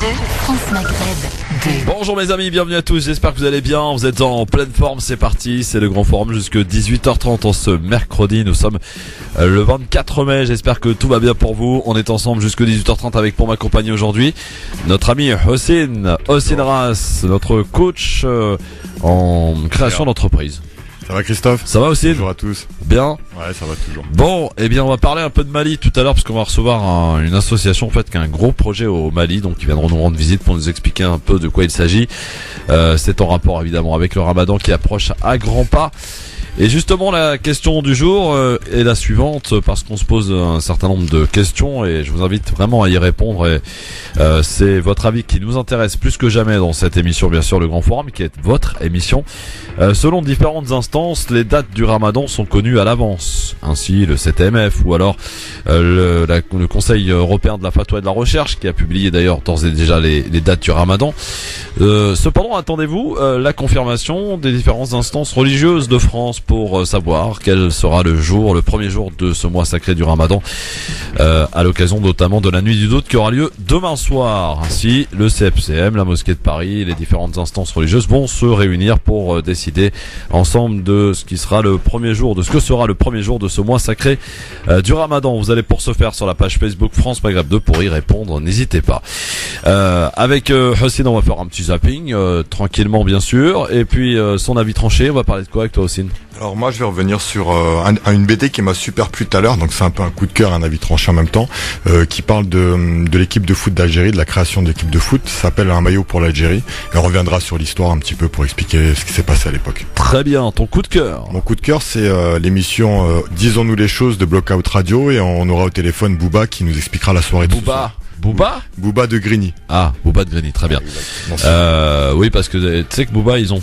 France Maghreb 2. Bonjour mes amis, bienvenue à tous, j'espère que vous allez bien, vous êtes en pleine forme, c'est parti, c'est le grand forum jusque 18h30 en ce mercredi, nous sommes le 24 mai, j'espère que tout va bien pour vous, on est ensemble jusque 18h30 avec pour m'accompagner aujourd'hui notre ami Hossein Ras, notre coach en création d'entreprise. Ça va Christophe? Ça va aussi? Bonjour à tous. Bien? Ouais, ça va toujours. Bon, eh bien on va parler un peu de Mali tout à l'heure parce qu'on va recevoir une association en fait qui a un gros projet au Mali, donc ils viendront nous rendre visite pour nous expliquer un peu de quoi il s'agit. C'est en rapport évidemment avec le Ramadan qui approche à grands pas. Et justement la question du jour est la suivante parce qu'on se pose un certain nombre de questions et je vous invite vraiment à y répondre et c'est votre avis qui nous intéresse plus que jamais dans cette émission, bien sûr le Grand Forum qui est votre émission. Selon différentes instances, les dates du Ramadan sont connues à l'avance, ainsi le CTMF ou alors le Conseil européen de la fatwa et de la recherche qui a publié d'ailleurs d'ores et déjà les dates du Ramadan. Cependant, attendez-vous la confirmation des différentes instances religieuses de France pour savoir quel sera le premier jour de ce mois sacré du Ramadan, à l'occasion notamment de la nuit du doute qui aura lieu demain soir. Ainsi, le CFCM, la mosquée de Paris et les différentes instances religieuses vont se réunir pour décider ensemble de ce qui sera le premier jour, de ce que sera le premier jour de ce mois sacré du Ramadan. Vous allez pour ce faire sur la page Facebook France Maghreb 2 pour y répondre, n'hésitez pas. Avec Hossein, on va faire un petit zapping, tranquillement bien sûr, et puis son avis tranché, on va parler de quoi avec toi Hossein? Alors moi je vais revenir sur une BD qui m'a super plu tout à l'heure, donc c'est un peu un coup de cœur, un avis tranché en même temps, qui parle de l'équipe de foot d'Algérie, de la création de l'équipe de foot, ça s'appelle Un maillot pour l'Algérie, et on reviendra sur l'histoire un petit peu pour expliquer ce qui s'est passé à l'époque. Très bien, ton coup de cœur? Mon coup de cœur c'est l'émission Disons-nous les choses de Blockout Radio, et on aura au téléphone Booba qui nous expliquera la soirée de ce soir. Booba de Grigny. Ah, Booba de Grigny, très bien. Oui, parce que tu sais que Booba, ils ont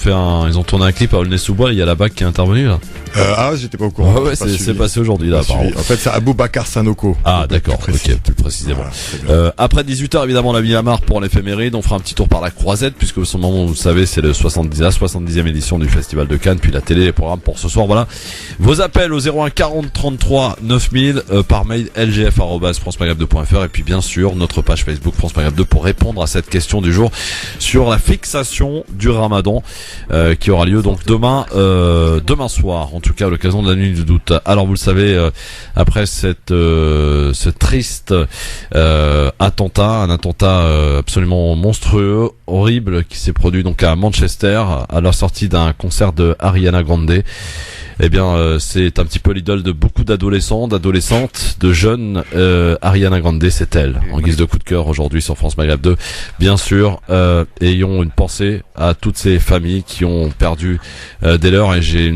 tourné un clip à Aulnay-sous-Bois, il y a la BAC qui est intervenue là. J'étais pas au courant. Ouais, c'est passé aujourd'hui là, apparemment. En fait, c'est Aboubacar Sanoko. Ah, d'accord, ok, plus précisément. Voilà, après 18h, évidemment, la Miamar pour l'éphéméride, on fera un petit tour par la Croisette, puisque au moment où vous savez, c'est la 70e édition du Festival de Cannes, puis la télé, les programmes pour ce soir, voilà. Vos appels au 01 40 33 9000, par mail lgf@francemaghreb2.fr, et puis bien sûr, notre page Facebook France Maghreb 2 pour répondre à cette question du jour sur la fixation du Ramadan qui aura lieu donc demain soir, en tout cas à l'occasion de la nuit du doute. Alors vous le savez, après ce triste attentat, un attentat absolument monstrueux, horrible qui s'est produit donc à Manchester à la sortie d'un concert de Ariana Grande. Eh bien, c'est un petit peu l'idole de beaucoup d'adolescents, d'adolescentes, de jeunes. Ariana Grande, c'est elle. En guise de coup de cœur aujourd'hui sur France Maghreb 2. Bien sûr, ayons une pensée à toutes ces familles qui ont perdu des leurs. Et j'ai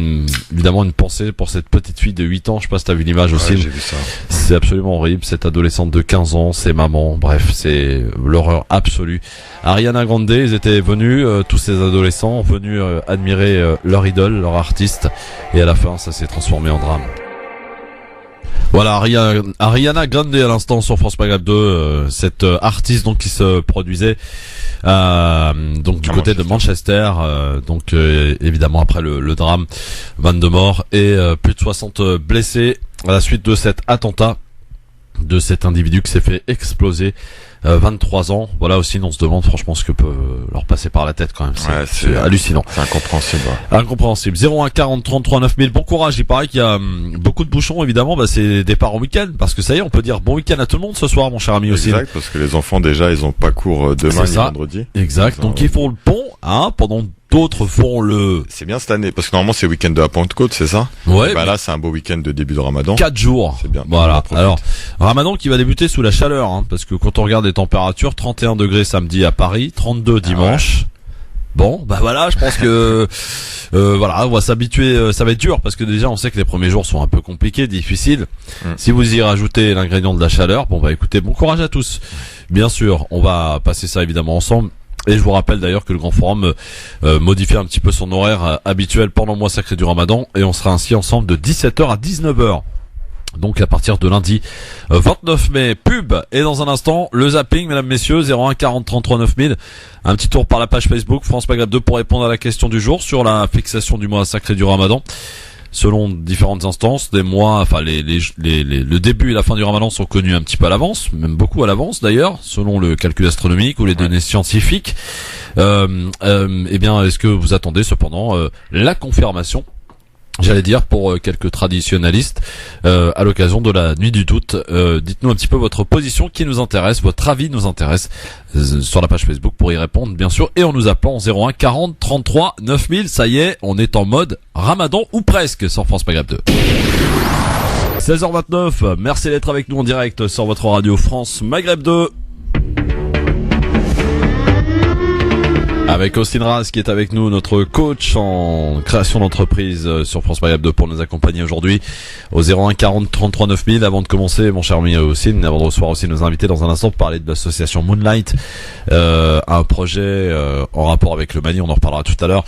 évidemment une pensée pour cette petite fille de 8 ans. Je sais pas si t'as vu l'image aussi. Ouais, j'ai vu ça. C'est absolument horrible. Cette adolescente de 15 ans, ses mamans. Bref, c'est l'horreur absolue. Ariana Grande, ils étaient venus, tous ces adolescents, venus admirer leur idole, leur artiste. Et à la fin, ça s'est transformé en drame. Voilà, Ariana Grande à l'instant sur France Maghreb 2, cette artiste donc qui se produisait donc du côté de Manchester, donc évidemment après le drame, 22 morts et plus de 60 blessés à la suite de cet attentat de cet individu qui s'est fait exploser. 23 ans, voilà aussi on se demande franchement ce que peut leur passer par la tête quand même, c'est hallucinant. C'est incompréhensible. Ouais. Incompréhensible. 01 40 33 9000, bon courage, il paraît qu'il y a beaucoup de bouchons évidemment, c'est départ au week-end, parce que ça y est, on peut dire bon week-end à tout le monde ce soir mon cher ami aussi. Exact, parce que les enfants déjà ils ont pas cours demain ni vendredi. Exact, donc ils font le pont, pendant d'autres font le... C'est bien cette année, parce que normalement c'est le week-end de la Pentecôte, c'est ça? Ouais. Là c'est un beau week-end de début de Ramadan. 4 jours. C'est bien. Voilà. Alors, Ramadan qui va débuter sous la chaleur, parce que quand on regarde les températures, 31 degrés samedi à Paris, 32 dimanche. Ouais. Bon, voilà, je pense que voilà, on va s'habituer, ça va être dur parce que déjà on sait que les premiers jours sont un peu compliqués, difficiles. Si vous y rajoutez l'ingrédient de la chaleur, écoutez, bon courage à tous. Bien sûr, on va passer ça évidemment ensemble. Et je vous rappelle d'ailleurs que le Grand Forum modifie un petit peu son horaire habituel pendant le mois sacré du Ramadan et on sera ainsi ensemble de 17h à 19h. Donc à partir de lundi 29 mai, pub, et dans un instant le zapping mesdames messieurs, 01 40 33 9000, un petit tour par la page Facebook France Maghreb 2 pour répondre à la question du jour sur la fixation du mois sacré du Ramadan. selon différentes instances, des mois, enfin le début et la fin du Ramadan sont connus un petit peu à l'avance, même beaucoup à l'avance d'ailleurs, selon le calcul astronomique ou les données scientifiques. Eh bien, est-ce que vous attendez cependant la confirmation, j'allais dire, pour quelques traditionnalistes à l'occasion de la nuit du doute? Dites-nous un petit peu votre position qui nous intéresse, votre avis nous intéresse sur la page Facebook pour y répondre bien sûr, et en nous appelant 01 40 33 9000. Ça y est, on est en mode Ramadan ou presque sur France Maghreb 2. 16h29, merci d'être avec nous en direct sur votre radio France Maghreb 2. Avec Austin Raz qui est avec nous, notre coach en création d'entreprise sur France Maghreb 2 pour nous accompagner aujourd'hui au 01 40 33 9000. Avant de commencer, mon cher ami Austin, avant de recevoir aussi nos invités dans un instant pour parler de l'association Moonlight, un projet en rapport avec le Mali, on en reparlera tout à l'heure.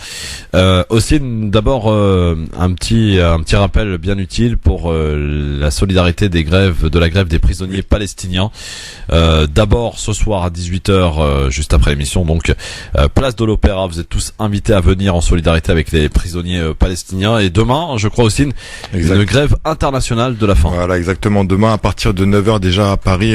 Austin, d'abord un petit rappel bien utile pour la solidarité de la grève des prisonniers palestiniens. D'abord ce soir à 18h, juste après l'émission, donc place de l'Opéra, vous êtes tous invités à venir en solidarité avec les prisonniers palestiniens, et demain, je crois aussi, une grève internationale de la faim. Voilà, exactement. Demain, à partir de 9h déjà à Paris,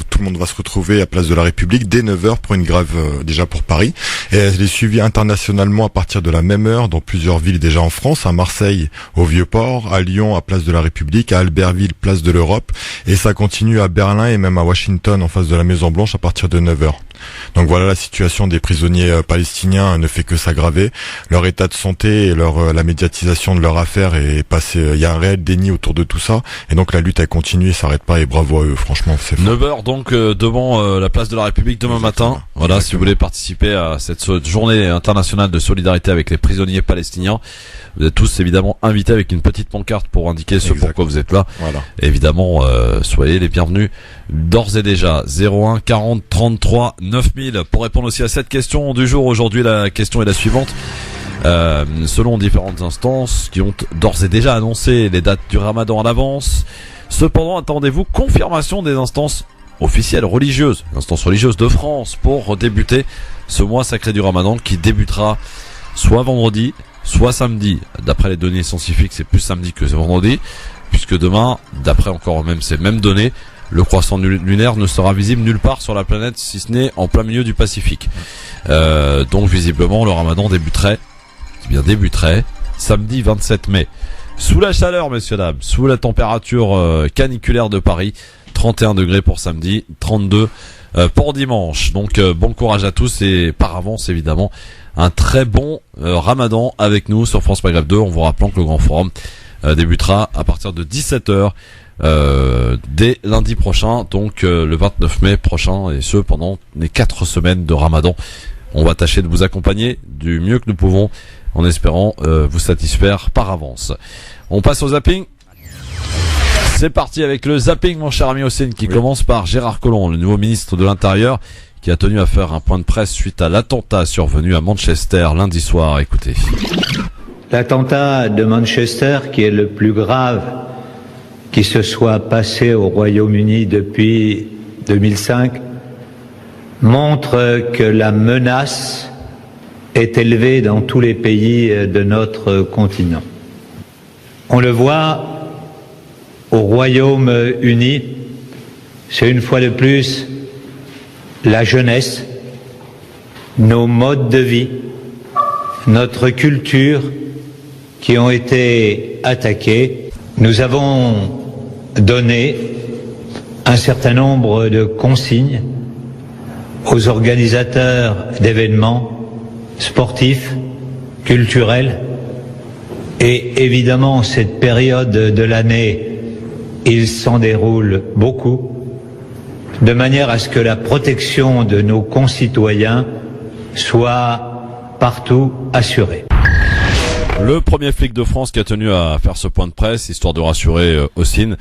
tout le monde va se retrouver à Place de la République dès 9h pour une grève déjà pour Paris. Et elle est suivie internationalement à partir de la même heure dans plusieurs villes déjà en France, à Marseille, au Vieux-Port, à Lyon, à Place de la République, à Albertville, Place de l'Europe, et ça continue à Berlin et même à Washington en face de la Maison Blanche à partir de 9h. Donc voilà, la situation des prisonniers palestiniens ne fait que s'aggraver. Leur état de santé et la médiatisation de leur affaire est passée. Il y a un réel déni autour de tout ça, et donc la lutte elle continue et s'arrête pas, et bravo à eux, franchement, c'est fort. 9h donc devant la place de la République demain matin. Voilà, exactement. Si vous voulez participer à cette journée internationale de solidarité avec les prisonniers palestiniens, vous êtes tous évidemment invités avec une petite pancarte pour indiquer ce pourquoi vous êtes là. Voilà. Évidemment, soyez les bienvenus d'ores et déjà. 01 40 33 9000 pour répondre aussi à cette question du jour. Aujourd'hui, la question est la suivante. Selon différentes instances qui ont d'ores et déjà annoncé les dates du Ramadan en avance, cependant, attendez-vous confirmation des instances officielles religieuses, instances religieuses de France, pour débuter ce mois sacré du Ramadan qui débutera soit vendredi, soit samedi. D'après les données scientifiques, c'est plus samedi que vendredi, puisque demain, d'après encore même ces mêmes données, le croissant lunaire ne sera visible nulle part sur la planète, si ce n'est en plein milieu du Pacifique. Donc visiblement, le Ramadan débuterait samedi 27 mai. Sous la chaleur, messieurs dames, sous la température caniculaire de Paris, 31 degrés pour samedi, 32 pour dimanche. Donc bon courage à tous, et par avance évidemment un très bon Ramadan avec nous sur France Maghreb 2, en vous rappelant que le Grand Forum débutera à partir de 17h dès lundi prochain, donc le 29 mai prochain, et ce pendant les 4 semaines de Ramadan. On va tâcher de vous accompagner du mieux que nous pouvons, en espérant vous satisfaire par avance. On passe au zapping. C'est parti avec le zapping, mon cher ami Hossein, qui commence par Gérard Collomb, le nouveau ministre de l'Intérieur, qui a tenu à faire un point de presse suite à l'attentat survenu à Manchester lundi soir. Écoutez. L'attentat de Manchester, qui est le plus grave qui se soit passé au Royaume-Uni depuis 2005, montre que la menace est élevée dans tous les pays de notre continent. On le voit au Royaume-Uni, c'est une fois de plus la jeunesse, nos modes de vie, notre culture qui ont été attaqués. Nous avons donné un certain nombre de consignes aux organisateurs d'événements sportifs, culturels, et évidemment cette période de l'année, il s'en déroule beaucoup, de manière à ce que la protection de nos concitoyens soit partout assurée. Le premier flic de France qui a tenu à faire ce point de presse, histoire de rassurer Hossein. Ouais.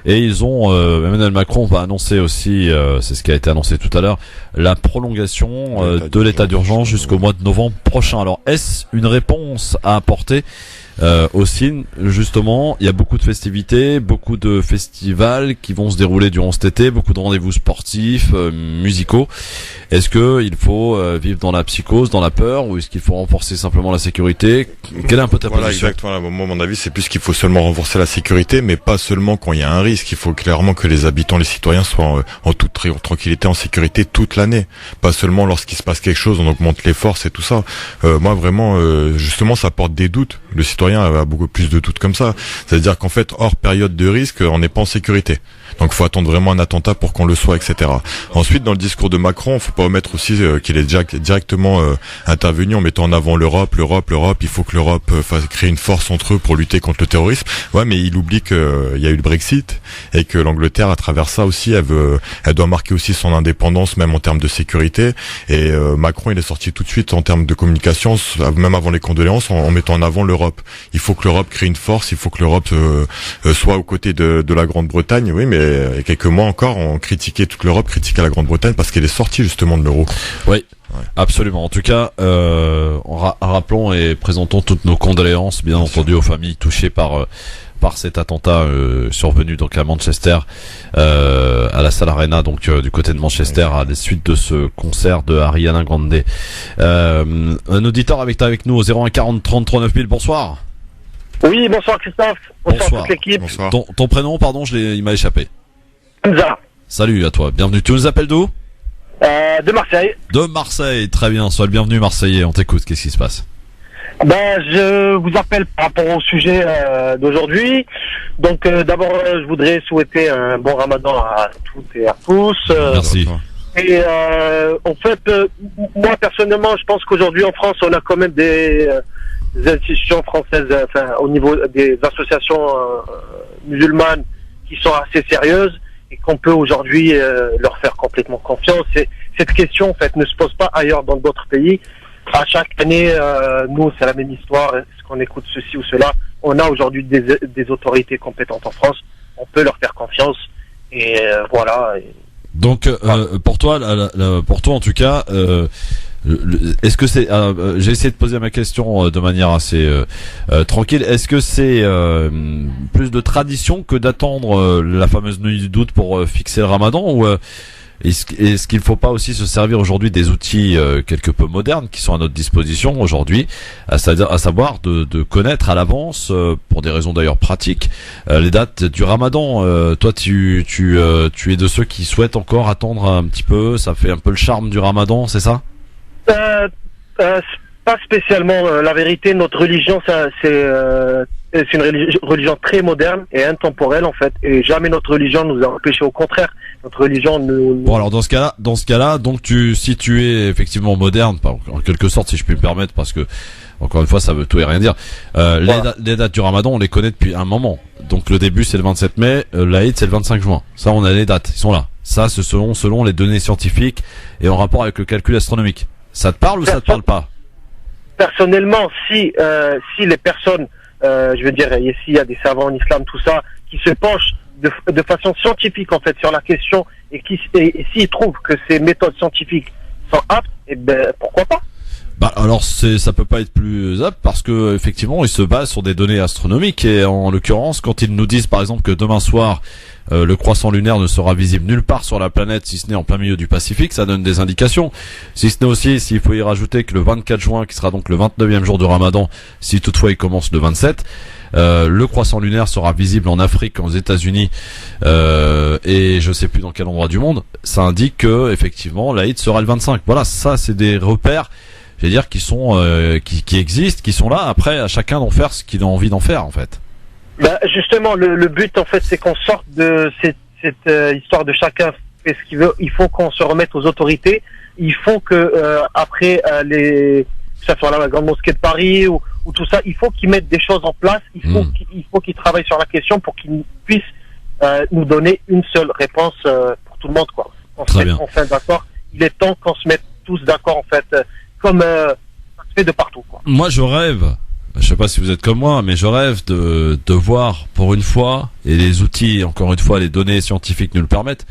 Et ils ont, Emmanuel Macron va annoncer aussi, c'est ce qui a été annoncé tout à l'heure, la prolongation de l'état d'urgence jusqu'au mois de novembre prochain. Alors, est-ce une réponse à apporter Aussi, justement, il y a beaucoup de festivités, beaucoup de festivals qui vont se dérouler durant cet été, beaucoup de rendez-vous sportifs, musicaux. Est-ce que il faut vivre dans la psychose, dans la peur, ou est-ce qu'il faut renforcer simplement la sécurité? Quelle est un peu ta position? Exactement. Moi, mon avis, c'est plus qu'il faut seulement renforcer la sécurité, mais pas seulement quand il y a un risque. Il faut clairement que les habitants, les citoyens soient en toute tranquillité, en sécurité toute l'année. Pas seulement lorsqu'il se passe quelque chose, on augmente les forces et tout ça. Moi, vraiment, justement, ça porte des doutes. Le citoyen a beaucoup plus de doutes comme ça. C'est-à-dire qu'en fait, hors période de risque, on n'est pas en sécurité. Donc, faut attendre vraiment un attentat pour qu'on le soit, etc. Ensuite, dans le discours de Macron, faut pas omettre aussi qu'il est déjà directement intervenu en mettant en avant l'Europe. Il faut que l'Europe crée une force entre eux pour lutter contre le terrorisme. Ouais, mais il oublie qu'il y a eu le Brexit et que l'Angleterre, à travers ça aussi, elle doit marquer aussi son indépendance, même en termes de sécurité. Et Macron, il est sorti tout de suite en termes de communication, même avant les condoléances, en mettant en avant l'Europe. Il faut que l'Europe crée une force, il faut que l'Europe soit aux côtés de la Grande-Bretagne. Oui, mais il y a quelques mois encore, on critiquait toute l'Europe, critiquait la Grande-Bretagne parce qu'elle est sortie justement de l'euro. Oui. Ouais. Absolument. En tout cas, rappelons et présentons toutes nos condoléances, bien entendu, aux familles touchées par cet attentat survenu donc à Manchester, à la Salle Arena, donc du côté de Manchester, à la suite de ce concert de Ariana Grande. Un auditeur avec nous au 01 40 30 39 000. Bonsoir. Oui, bonsoir Christophe. Bonsoir toute l'équipe. Bonsoir. Ton prénom, pardon, il m'a échappé. Hamza. Salut à toi. Bienvenue. Tu nous appelles d'où? De Marseille. De Marseille. Très bien. Sois le bienvenu Marseillais. On t'écoute. Qu'est-ce qui se passe? Je vous appelle par rapport au sujet d'aujourd'hui. Donc d'abord, je voudrais souhaiter un bon Ramadan à toutes et à tous. Merci. Et en fait, moi personnellement, je pense qu'aujourd'hui en France, on a quand même des institutions françaises, enfin au niveau des associations musulmanes qui sont assez sérieuses et qu'on peut aujourd'hui leur faire complètement confiance. Et cette question en fait ne se pose pas ailleurs dans d'autres pays. À chaque année, nous c'est la même histoire. Est-ce qu'on écoute ceci ou cela? On a aujourd'hui des autorités compétentes en France. On peut leur faire confiance et voilà. Donc pour toi en tout cas, est-ce que c'est j'ai essayé de poser ma question de manière assez tranquille. Est-ce que c'est plus de tradition que d'attendre la fameuse nuit du doute pour fixer le Ramadan, ou est-ce qu'il ne faut pas aussi se servir aujourd'hui des outils quelque peu modernes qui sont à notre disposition aujourd'hui, à savoir de connaître à l'avance, pour des raisons d'ailleurs pratiques, les dates du Ramadan. Toi, tu es de ceux qui souhaitent encore attendre un petit peu. Ça fait un peu le charme du Ramadan, c'est ça? Pas spécialement. La vérité, notre religion, c'est une religion très moderne et intemporelle en fait. Et jamais notre religion nous a empêché. Au contraire, notre religion nous... Bon, alors dans ce cas-là, donc si tu es effectivement moderne, en quelque sorte, si je puis me permettre, parce que encore une fois, ça veut tout et rien dire. Voilà. Les dates du Ramadan, on les connaît depuis un moment. Donc le début, c'est le 27 mai, l'Aïd, c'est le 25 juin. Ça, on a les dates, ils sont là. Ça, c'est selon les données scientifiques et en rapport avec le calcul astronomique. Ça te parle ou ça te parle pas? Personnellement, si les personnes, je veux dire, s'il y a des savants en islam, tout ça, qui se penchent de façon scientifique en fait sur la question et s'ils trouvent que ces méthodes scientifiques sont aptes, et ben pourquoi pas? Bah alors ça peut pas être plus apte parce que effectivement ils se basent sur des données astronomiques, et en l'occurrence quand ils nous disent par exemple que demain soir le croissant lunaire ne sera visible nulle part sur la planète si ce n'est en plein milieu du Pacifique, ça donne des indications. Si ce n'est aussi, s'il faut y rajouter que le 24 juin, qui sera donc le 29e jour du Ramadan, si toutefois il commence le 27, le croissant lunaire sera visible en Afrique, aux États-Unis et je sais plus dans quel endroit du monde, ça indique que effectivement l'Aïd sera le 25. Voilà, ça c'est des repères, je veux dire, qui sont qui existent, qui sont là. Après, à chacun d'en faire ce qu'il a envie d'en faire en fait. Bah justement, le but en fait, c'est qu'on sorte de cette histoire de chacun fait ce qu'il veut. Il faut qu'on se remette aux autorités. Il faut que après que ça soit la grande mosquée de Paris ou tout ça, il faut qu'ils mettent des choses en place. Il faut qu'ils travaillent sur la question pour qu'ils puissent nous donner une seule réponse pour tout le monde, quoi. On se met enfin d'accord. Il est temps qu'on se mette tous d'accord en fait, comme ça se fait de partout, quoi. Moi, je rêve. Je sais pas si vous êtes comme moi, mais je rêve de voir pour une fois, et les outils, encore une fois, les données scientifiques nous le permettent,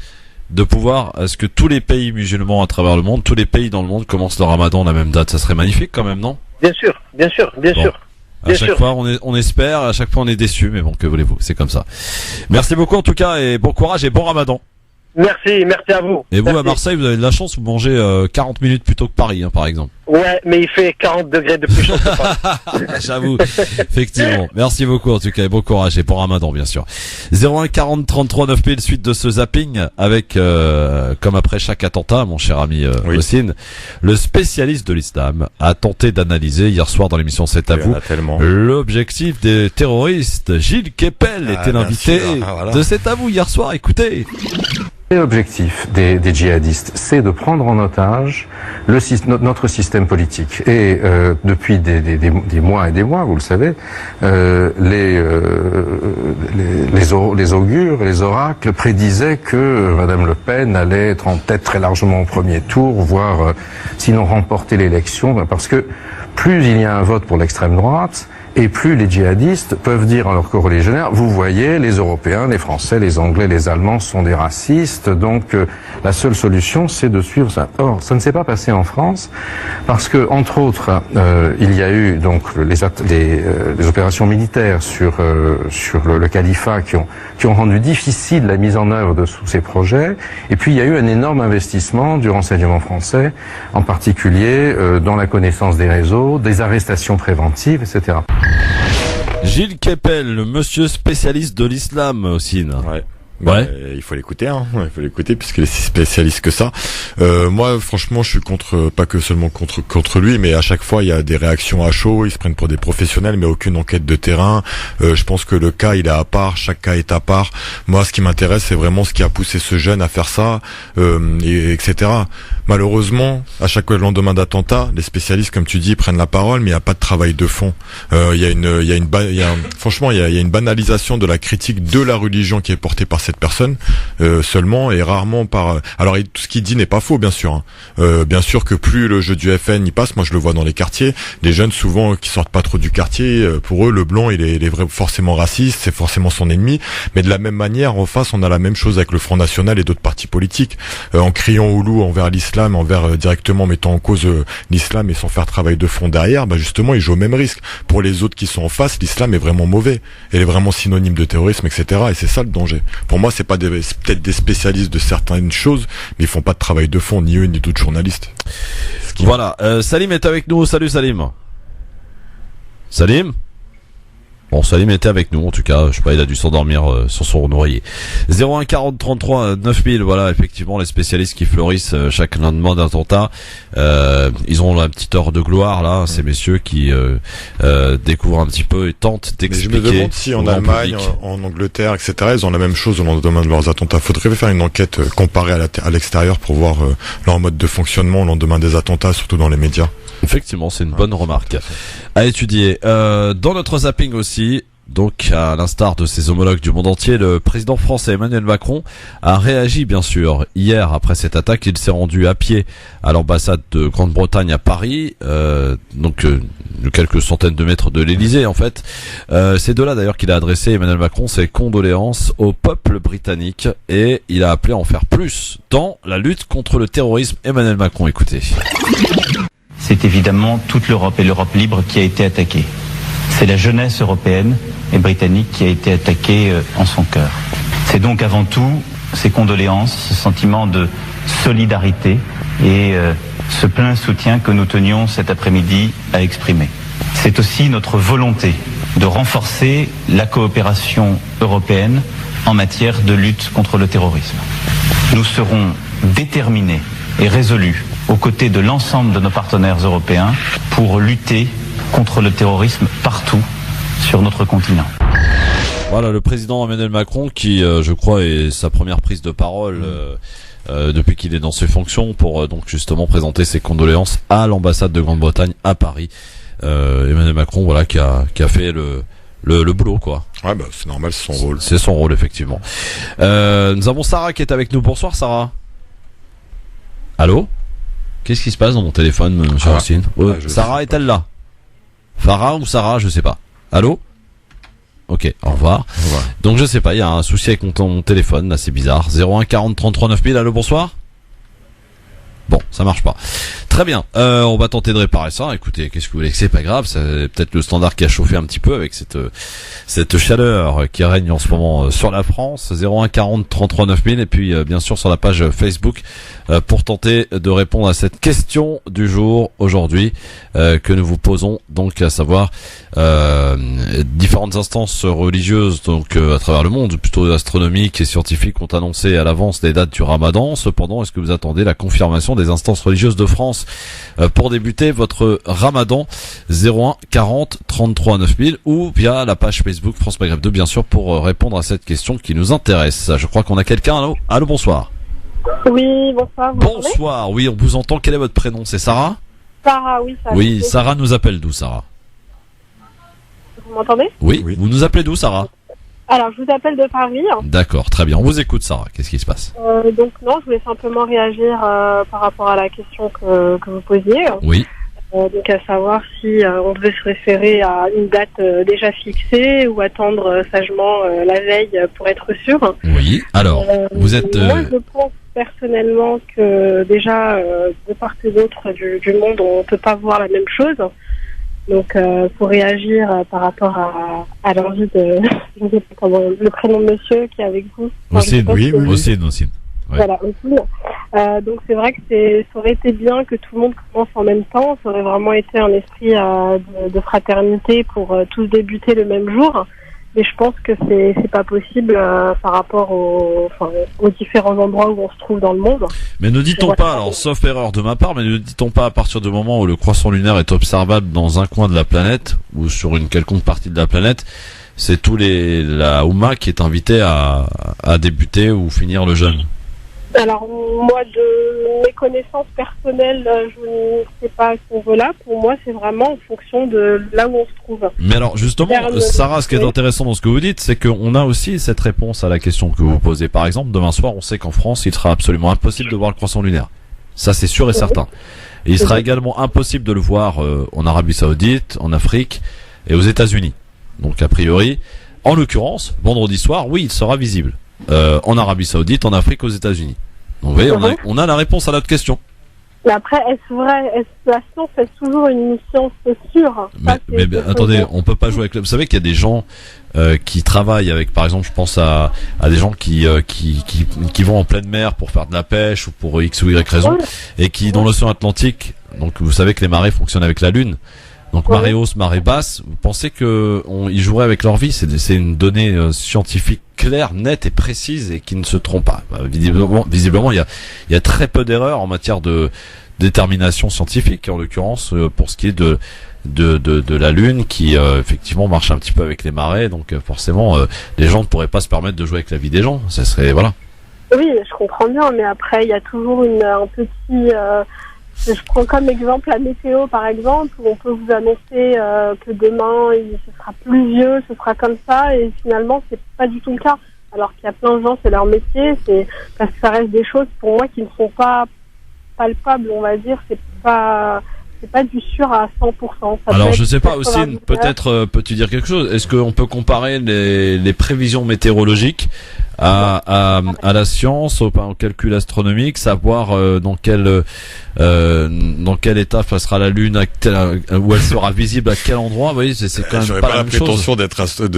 de pouvoir, est-ce que tous les pays musulmans à travers le monde, tous les pays dans le monde commencent le Ramadan à la même date? Ça serait magnifique quand même, non? Bien sûr. À Bien chaque sûr. fois, on espère, à chaque fois, on est déçu, mais bon, que voulez-vous, c'est comme ça. Merci beaucoup en tout cas, et bon courage et bon Ramadan. Merci à vous. Et vous, Merci. à Marseille, vous avez de la chance, vous mangez 40 minutes plus tôt que Paris, hein, par exemple. Ouais, mais il fait 40 degrés de plus chaud que ça. J'avoue, effectivement. Merci beaucoup en tout cas, et bon courage, et bon Ramadan, bien sûr. 01 40 33 9000, suite de ce zapping, avec, comme après chaque attentat, mon cher ami Oui. Ossine, le spécialiste de l'islam a tenté d'analyser hier soir dans l'émission C'est à Il y en vous a tellement. l'objectif des terroristes. Gilles Kepel était bien l'invité sûr, voilà. de C'est à vous hier soir, écoutez. L'objectif des djihadistes, c'est de prendre en otage notre système politique. Et depuis des mois et des mois, vous le savez, les augures, les oracles prédisaient que Madame Le Pen allait être en tête très largement au premier tour, voire sinon remporter l'élection, parce que plus il y a un vote pour l'extrême droite, et plus les djihadistes peuvent dire à leurs coreligionnaires, vous voyez, les Européens, les Français, les Anglais, les Allemands sont des racistes, donc la seule solution, c'est de suivre ça. Or, ça ne s'est pas passé en France, parce que, entre autres, il y a eu donc les opérations militaires sur le califat qui ont rendu difficile la mise en œuvre de tous ces projets, et puis il y a eu un énorme investissement du renseignement français, en particulier dans la connaissance des réseaux, des arrestations préventives, etc. Gilles Kepel, le monsieur spécialiste de l'islam, Ossine. Ouais. Ouais. Il faut l'écouter, hein. Il faut l'écouter puisqu'il est si spécialiste que ça. Moi, franchement, je suis pas que seulement contre lui, mais à chaque fois, il y a des réactions à chaud. Ils se prennent pour des professionnels, mais aucune enquête de terrain. Je pense que le cas, il est à part. Chaque cas est à part. Moi, ce qui m'intéresse, c'est vraiment ce qui a poussé ce jeune à faire ça, etc. Malheureusement, à chaque lendemain d'attentat, les spécialistes, comme tu dis, prennent la parole, mais il n'y a pas de travail de fond. Franchement, il y a une banalisation de la critique de la religion qui est portée par cette personne seulement, et rarement par. Alors tout ce qu'il dit n'est pas faux, bien sûr. Bien sûr que plus le jeu du FN y passe, moi je le vois dans les quartiers, des jeunes souvent qui sortent pas trop du quartier, pour eux le blanc il est forcément raciste, c'est forcément son ennemi. Mais de la même manière, en face, on a la même chose avec le Front National et d'autres partis politiques, en criant au loup envers l'islam, directement mettant en cause l'islam et sans faire travail de fond derrière. Bah justement, ils jouent au même risque. Pour les autres qui sont en face, l'islam est vraiment mauvais, elle est vraiment synonyme de terrorisme, etc. Et c'est ça le danger. Pour moi, c'est peut-être des spécialistes de certaines choses, mais ils font pas de travail de fond, ni eux ni d'autres journalistes. Voilà, Salim est avec nous. Salut Salim. Salim. Bon, Salim était avec nous, en tout cas, je sais pas, il a dû s'endormir sur son oreiller. 01 40 33 9000, voilà, effectivement, les spécialistes qui fleurissent chaque lendemain d'attentat. Ils ont la petite heure de gloire, là, ces messieurs qui découvrent un petit peu et tentent Mais je d'expliquer. me demande si en au grand Allemagne, public. en Angleterre, etc., ils ont la même chose au lendemain de leurs attentats. Faudrait faire une enquête comparée à l'extérieur pour voir leur mode de fonctionnement au lendemain des attentats, surtout dans les médias. Effectivement, c'est une bonne remarque à étudier. Dans notre zapping aussi, donc à l'instar de ses homologues du monde entier, le président français Emmanuel Macron a réagi bien sûr. Hier, après cette attaque, il s'est rendu à pied à l'ambassade de Grande-Bretagne à Paris, donc quelques centaines de mètres de l'Elysée en fait. C'est de là d'ailleurs qu'il a adressé, Emmanuel Macron, ses condoléances au peuple britannique, et il a appelé à en faire plus dans la lutte contre le terrorisme. Emmanuel Macron, écoutez. C'est évidemment toute l'Europe et l'Europe libre qui a été attaquée. C'est la jeunesse européenne et britannique qui a été attaquée en son cœur. C'est donc avant tout ces condoléances, ce sentiment de solidarité et ce plein soutien que nous tenions cet après-midi à exprimer. C'est aussi notre volonté de renforcer la coopération européenne en matière de lutte contre le terrorisme. Nous serons déterminés et résolus aux côtés de l'ensemble de nos partenaires européens pour lutter contre le terrorisme partout sur notre continent. Voilà le président Emmanuel Macron qui, je crois, est sa première prise de parole depuis qu'il est dans ses fonctions pour donc justement présenter ses condoléances à l'ambassade de Grande-Bretagne à Paris. Emmanuel Macron, voilà, qui a fait le boulot, quoi. Ouais, bah c'est normal, c'est son rôle. C'est son rôle, effectivement. Nous avons Sarah qui est avec nous. Bonsoir, Sarah. Allô? Qu'est-ce qui se passe dans mon téléphone, monsieur Racine? Sarah est-elle là? Farah ou Sarah, je sais pas. Allô? Ok, au revoir. Donc je sais pas, il y a un souci avec mon téléphone, là c'est bizarre. 01 40 33 9000, allô, bonsoir? Bon, ça marche pas. Très bien. On va tenter de réparer ça. Écoutez, qu'est-ce que vous voulez que c'est pas grave. C'est peut-être le standard qui a chauffé un petit peu avec cette chaleur qui règne en ce moment sur la France. 01 40 33 9000 et puis bien sûr sur la page Facebook pour tenter de répondre à cette question du jour aujourd'hui que nous vous posons, donc à savoir différentes instances religieuses donc à travers le monde, plutôt astronomiques et scientifiques, ont annoncé à l'avance les dates du Ramadan. Cependant, est-ce que vous attendez la confirmation des instances religieuses de France pour débuter votre Ramadan? 01 40 33 9000 ou via la page Facebook France Maghreb 2 bien sûr pour répondre à cette question qui nous intéresse. Je crois qu'on a quelqu'un. Allô, bonsoir. Oui, bonsoir. Bonsoir, oui, on vous entend. Quel est votre prénom? C'est Sarah? Sarah, oui. Oui, Sarah nous appelle d'où, Sarah? Vous m'entendez? Oui, vous nous appelez d'où, Sarah? Alors, je vous appelle de Paris. D'accord, très bien. On vous écoute, Sarah. Qu'est-ce qui se passe? Donc, non, je voulais simplement réagir par rapport à la question que vous posiez. Oui. Donc, à savoir si on devait se référer à une date déjà fixée ou attendre sagement la veille pour être sûr. Oui, alors, vous êtes... Moi, je pense personnellement que déjà, de part et d'autre du monde, on ne peut pas voir la même chose. Donc, pour réagir par rapport à l'envie de... je ne sais pas comment... Le prénom de monsieur qui est avec vous. Ossine, oui, Ossine. Ouais. Voilà, aussi. Donc c'est vrai que ça aurait été bien que tout le monde commence en même temps. Ça aurait vraiment été un esprit de fraternité pour tous débuter le même jour. Mais je pense que c'est pas possible par rapport aux différents endroits où on se trouve dans le monde. Mais ne dit-on pas, alors sauf erreur de ma part, mais ne dit-on pas à partir du moment où le croissant lunaire est observable dans un coin de la planète ou sur une quelconque partie de la planète, c'est la Oumma qui est invitée à débuter ou finir le jeûne? Alors, moi, de mes connaissances personnelles, je ne sais pas à ce niveau-là. Pour moi, c'est vraiment en fonction de là où on se trouve. Mais alors, justement, Sarah, ce qui est intéressant dans ce que vous dites, c'est qu'on a aussi cette réponse à la question que vous posez. Par exemple, demain soir, on sait qu'en France, il sera absolument impossible de voir le croissant lunaire. Ça, c'est sûr et certain. Et il sera également impossible de le voir en Arabie Saoudite, en Afrique et aux États-Unis. Donc, a priori, en l'occurrence, vendredi soir, oui, il sera visible. En Arabie Saoudite, en Afrique, aux États-Unis. Donc, vous voyez, on a la réponse à notre question. Mais après, est-ce vrai? Est-ce que la science est toujours une science sûre? Mais attendez, on peut pas jouer avec vous savez qu'il y a des gens qui travaillent avec, par exemple, je pense à des gens qui vont en pleine mer pour faire de la pêche ou pour X ou Y raison, et qui, dans l'océan Atlantique, donc vous savez que les marées fonctionnent avec la Lune. Donc marée haute, marée basse, vous pensez que ils joueraient avec leur vie? C'est une donnée scientifique claire, nette et précise et qui ne se trompe pas. Visiblement, il y a très peu d'erreurs en matière de détermination scientifique, en l'occurrence pour ce qui est de la Lune qui effectivement marche un petit peu avec les marées. Donc forcément, les gens ne pourraient pas se permettre de jouer avec la vie des gens. Ça serait voilà. Oui, je comprends bien, mais après il y a toujours un petit je prends comme exemple la météo, par exemple, où on peut vous annoncer que demain, ce sera pluvieux, ce sera comme ça, et finalement, c'est pas du tout le cas. Alors qu'il y a plein de gens, c'est leur métier, c'est parce que ça reste des choses, pour moi, qui ne sont pas palpables, on va dire, c'est pas du sûr à 100%. Alors, je sais pas, aussi, peut-être peux-tu dire quelque chose? Est-ce qu'on peut comparer les prévisions météorologiques à la science, au calcul astronomique, savoir dans quel état sera la Lune, où elle sera visible à quel endroit? Vous voyez, c'est quand même pas la même chose. Prétention de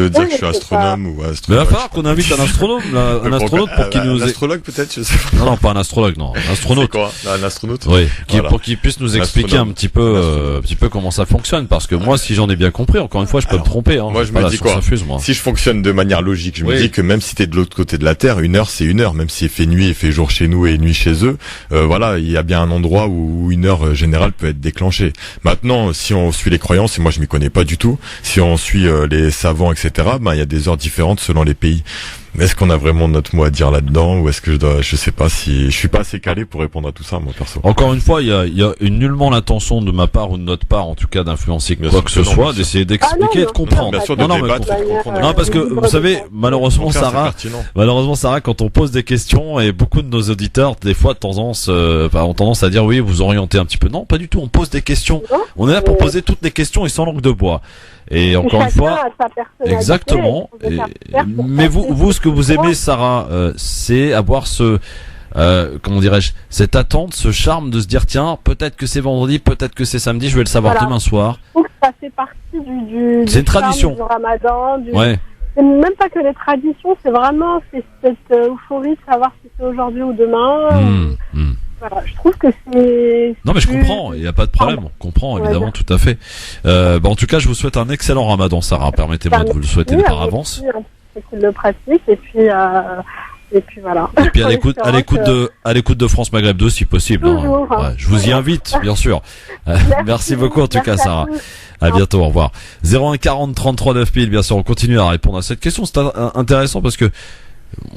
dire que je suis astronome ou astronome. Mais il va falloir qu'on invite un astronome, un astronaute pour qu'il nous... Un astrologue peut-être, je sais pas. Non, pas un astrologue, non. Un astronaute. C'est quoi? Un astronaute? Oui. Pour qu'il puisse nous expliquer un petit peu comment ça fonctionne. Parce que moi, si j'en ai bien compris, encore une fois, je peux me tromper, hein. Moi, je me dis quoi? Si je fonctionne de manière logique, je me dis que même si t'es de l'autre côté de la Terre, une heure, c'est une heure. Même s'il fait nuit, il fait jour chez nous et nuit chez eux. Voilà, il y a bien un endroit où une heure générale peut être déclenchée. Maintenant, si on suit les croyances, et moi je m'y connais pas du tout, si on suit les savants, etc., il y a des heures différentes selon les pays. Est-ce qu'on a vraiment notre mot à dire là-dedans, ou est-ce que je sais pas si je suis pas assez calé pour répondre à tout ça, moi perso. Encore une fois, il y a nullement l'intention de ma part ou de notre part, en tout cas, d'influencer quoi que ce soit, d'essayer d'expliquer et de comprendre. Bien sûr, non, parce que vous savez, malheureusement, Sarah, quand on pose des questions, et beaucoup de nos auditeurs, des fois, ont tendance à dire oui, vous orientez un petit peu. Non, pas du tout. On pose des questions. On est là pour poser toutes les questions et sans langue de bois. Et encore une fois, exactement. Mais vous, ce que vous aimez, Sarah, c'est avoir comment dirais-je, cette attente, ce charme de se dire tiens, peut-être que c'est vendredi, peut-être que c'est samedi, je vais le savoir demain soir. Je trouve que ça fait partie du C'est une tradition. du Ramadan. Ouais. C'est même pas que les traditions, c'est vraiment cette euphorie de savoir si c'est aujourd'hui ou demain. Voilà, je trouve que c'est... Non mais je comprends, il n'y a pas de problème, on comprend évidemment tout à fait. En tout cas, je vous souhaite un excellent Ramadan, Sarah. Permettez-moi de vous le souhaiter par avance. C'est cool de pratique et puis voilà. Et puis à l'écoute de France Maghreb 2 si possible. Toujours, hein. Ouais, je vous y invite, bien sûr. Merci beaucoup en tout cas, Sarah. À bientôt, au revoir. 01 40 33 9000, bien sûr, on continue à répondre à cette question. C'est intéressant parce que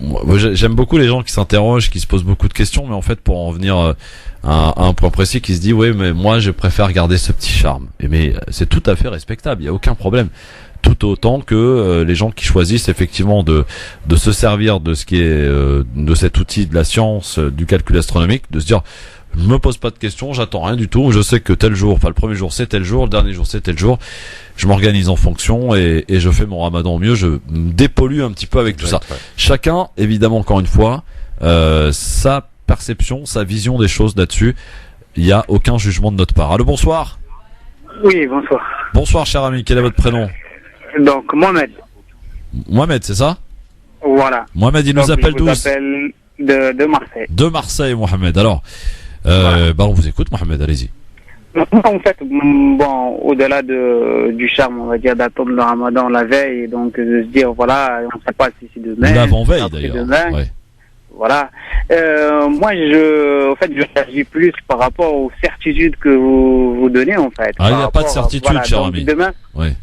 moi, j'aime beaucoup les gens qui s'interrogent, qui se posent beaucoup de questions, mais en fait, pour en venir à un point précis, qui se dit, oui, mais moi, je préfère garder ce petit charme. Mais c'est tout à fait respectable, il n'y a aucun problème. Tout autant que les gens qui choisissent effectivement de se servir de ce qui est de cet outil de la science, du calcul astronomique, de se dire, je me pose pas de questions, j'attends rien du tout, je sais que tel jour, enfin le premier jour c'est tel jour, le dernier jour c'est tel jour, je m'organise en fonction et je fais mon Ramadan au mieux, je me dépollue un petit peu avec tout ça. Ouais. Chacun, évidemment, encore une fois, sa perception, sa vision des choses là-dessus, il n'y a aucun jugement de notre part. Allô, bonsoir. Oui, bonsoir. Bonsoir cher ami, quel est votre prénom? Donc Mohamed. Mohamed, c'est ça? Voilà. Mohamed, il nous appelle d'où? Je vous appelle de Marseille. De Marseille, Mohamed. Alors, voilà. On vous écoute, Mohamed, allez-y. En fait, bon, au-delà du charme, on va dire, d'attendre le Ramadan la veille, et donc de se dire, voilà, on ne sait pas si c'est demain. L'avant-veille, d'ailleurs. Ouais. Voilà. Moi, en fait, je réagis plus par rapport aux certitudes que vous donnez, en fait. Ah, il n'y a pas de certitude, cher ami. Demain, ouais.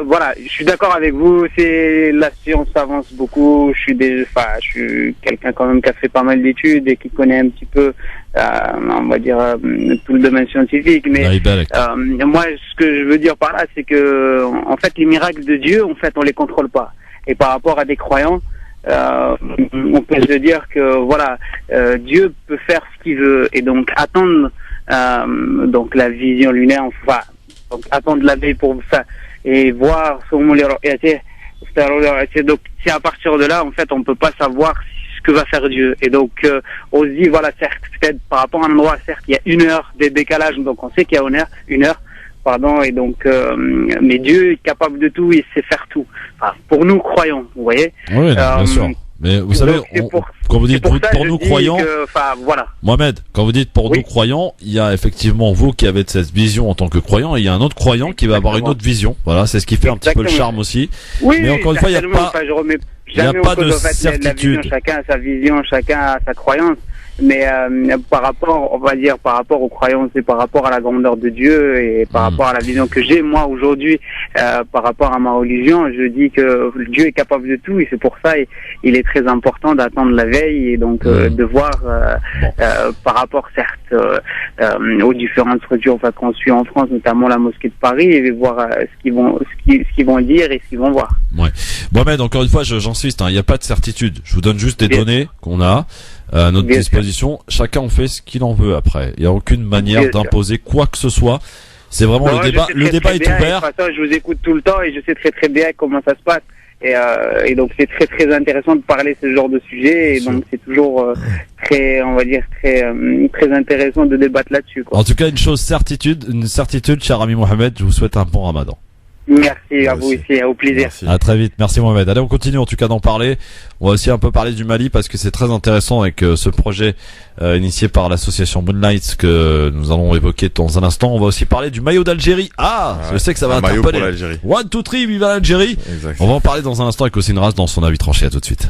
Voilà, je suis d'accord avec vous. La science avance beaucoup. Je suis quelqu'un quand même qui a fait pas mal d'études et qui connaît un petit peu, on va dire, tout le domaine scientifique. Mais moi, ce que je veux dire par là, c'est que, en fait, les miracles de Dieu, en fait, on les contrôle pas. Et par rapport à des croyants, on peut se dire que voilà, Dieu peut faire ce qu'il veut et donc attendre donc la vision lunaire, enfin donc attendre la veille pour faire et voir donc c'est à partir de là en fait on peut pas savoir ce que va faire Dieu et donc on se dit voilà certes peut-être par rapport à un endroit certes il y a 1 heure de décalage donc on sait qu'il y a 1 heure pardon, et donc, mais Dieu est capable de tout, il sait faire tout. Enfin, pour nous croyants, vous voyez. Oui, bien sûr. Mais vous savez, quand vous dites pour nous croyants, voilà. Mohamed, quand vous dites pour nous croyants, il y a effectivement vous qui avez cette vision en tant que croyant, et il y a un autre croyant qui va avoir une autre vision. Voilà, c'est ce qui fait un petit peu le charme aussi. Oui, mais encore une fois, il n'y a pas de certitude. Chacun a sa vision, chacun a sa croyance. Mais par rapport, on va dire, par rapport aux croyances et par rapport à la grandeur de Dieu et par rapport à la vision que j'ai moi aujourd'hui, par rapport à ma religion, je dis que Dieu est capable de tout et c'est pour ça il est très important d'attendre la veille et donc de voir par rapport certes aux différentes structures qu'on suit en France, notamment la mosquée de Paris, et voir ce qu'ils vont dire et ce qu'ils vont voir. Ouais. Mohamed, encore une fois, j'insiste, il n'y a pas de certitude. Je vous donne juste des données qu'on a à notre disposition. Chacun en fait ce qu'il en veut après. Il n'y a aucune manière d'imposer quoi que ce soit. C'est vraiment le débat. Le débat est ouvert. De toute façon, je vous écoute tout le temps et je sais très très bien comment ça se passe. Et donc c'est très très intéressant de parler ce genre de sujet. Et donc c'est toujours très, on va dire très intéressant de débattre là-dessus. En tout cas, une certitude, cher ami Mohamed. Je vous souhaite un bon Ramadan. Merci à vous aussi, au plaisir. Merci. À très vite, merci Mohamed. Allez, on continue en tout cas d'en parler. On va aussi un peu parler du Mali parce que c'est très intéressant avec ce projet initié par l'association Moonlight que nous allons évoquer dans un instant. On va aussi parler du maillot d'Algérie. Je sais que ça va interpeller. 1, 2, 3, vive l'Algérie. On va en parler dans un instant avec Hossein Ras dans son avis tranché. À tout de suite.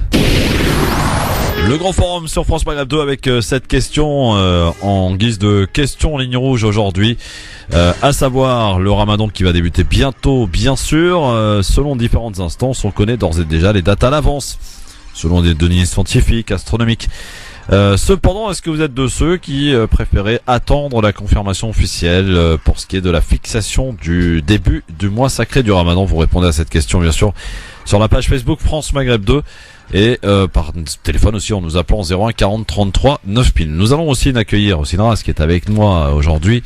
Le grand forum sur France Maghreb 2 avec cette question en guise de question en ligne rouge aujourd'hui, à savoir le Ramadan qui va débuter bientôt, bien sûr. Selon différentes instances, on connaît d'ores et déjà les dates à l'avance, selon des données scientifiques, astronomiques. Cependant, est-ce que vous êtes de ceux qui préféraient attendre la confirmation officielle pour ce qui est de la fixation du début du mois sacré du Ramadan? Vous répondez à cette question bien sûr sur la page Facebook France Maghreb 2. Et par téléphone aussi en nous appelant 01 40 33 9000. Nous allons aussi accueillir Hossein Ras qui est avec moi aujourd'hui,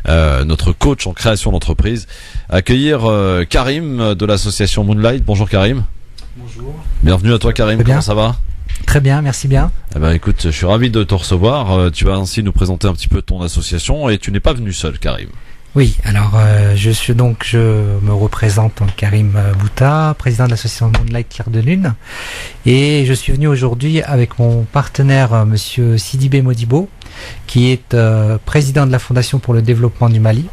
notre coach en création d'entreprise. Accueillir Karim de l'association Moonlight. Bonjour Karim. Bonjour. Bienvenue à toi Karim, comment ça va? Très bien, merci bien. Eh ben, écoute, je suis ravi de te recevoir. Tu vas ainsi nous présenter un petit peu ton association et tu n'es pas venu seul, Karim. Oui, alors je me représente en Karim Bouta, président de l'association Moonlight Clair de Lune, et je suis venu aujourd'hui avec mon partenaire Monsieur Sidibé Modibo, qui est président de la Fondation pour le développement du Mali.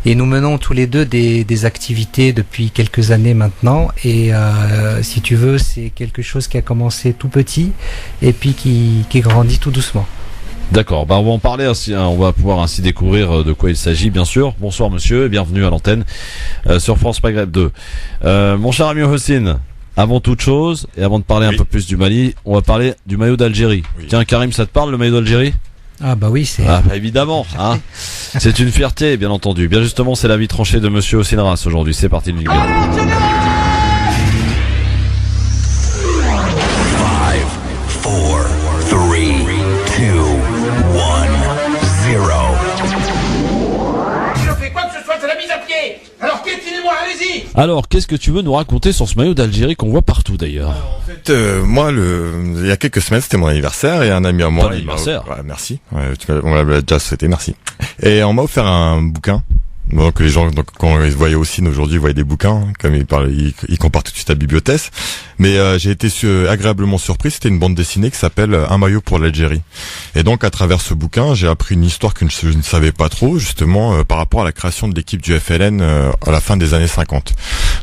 Et nous menons tous les deux des activités depuis quelques années maintenant, et si tu veux, c'est quelque chose qui a commencé tout petit et puis qui grandit tout doucement. D'accord, on va en parler ainsi, on va pouvoir ainsi découvrir de quoi il s'agit, bien sûr. Bonsoir monsieur et bienvenue à l'antenne sur France Maghreb 2. Mon cher ami Hossein, avant toute chose, et avant de parler un peu plus du Mali, on va parler du maillot d'Algérie. Oui. Tiens Karim, ça te parle le maillot d'Algérie ? Ah bah oui, c'est... Ah bah évidemment, hein. C'est une fierté, bien entendu. Bien justement, c'est l'avis tranché de monsieur Hossein Ras aujourd'hui. C'est parti le numéro. 5, 4, 3, 2, 1, 0. Si je fais quoi que ce soit, c'est la mise à pied. Alors piétinez-moi, allez-y. Alors, qu'est-ce que tu veux nous raconter sur ce maillot d'Algérie qu'on voit partout d'ailleurs ? En fait, moi, il y a quelques semaines, c'était mon anniversaire et un ami à moi. Bon anniversaire. Ouais, merci. Ouais, on l'a déjà souhaité, merci. Et on m'a offert un bouquin. Donc les gens, donc, quand ils voyaient aussi aujourd'hui, ils voyaient des bouquins, comme ils comparent tout de suite à Bibliothèque. Mais j'ai été agréablement surpris. C'était une bande dessinée qui s'appelle Un maillot pour l'Algérie. Et donc à travers ce bouquin, j'ai appris une histoire que je ne savais pas trop, justement par rapport à la création de l'équipe du FLN à la fin des années 50.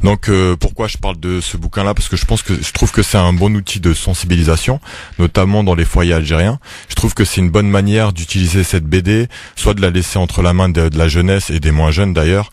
Donc pourquoi je parle de ce bouquin-là ? Parce que je trouve que c'est un bon outil de sensibilisation, notamment dans les foyers algériens. Je trouve que c'est une bonne manière d'utiliser cette BD, soit de la laisser entre la main de la jeunesse et des moins jeunes d'ailleurs,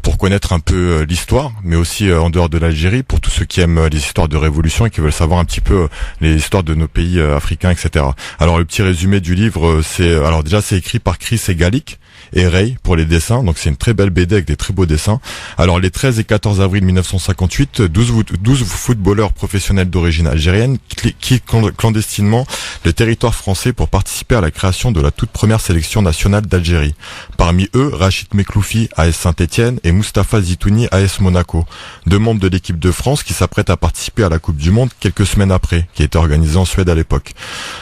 pour connaître un peu l'histoire, mais aussi en dehors de l'Algérie, pour tous ceux qui aiment les histoires de révolution et qui veulent savoir un petit peu les histoires de nos pays africains, etc. Alors le petit résumé du livre, c'est écrit par Chris et Galick et Ray pour les dessins, donc c'est une très belle BD avec des très beaux dessins. Alors les 13 et 14 avril 1958, 12 footballeurs professionnels d'origine algérienne quittent clandestinement le territoire français pour participer à la création de la toute première sélection nationale d'Algérie. Parmi eux, Rachid Mekloufi, AS Saint-Étienne, et Mustapha Zitouni, AS Monaco, deux membres de l'équipe de France qui s'apprêtent à participer à la Coupe du Monde quelques semaines après, qui était organisée en Suède à l'époque.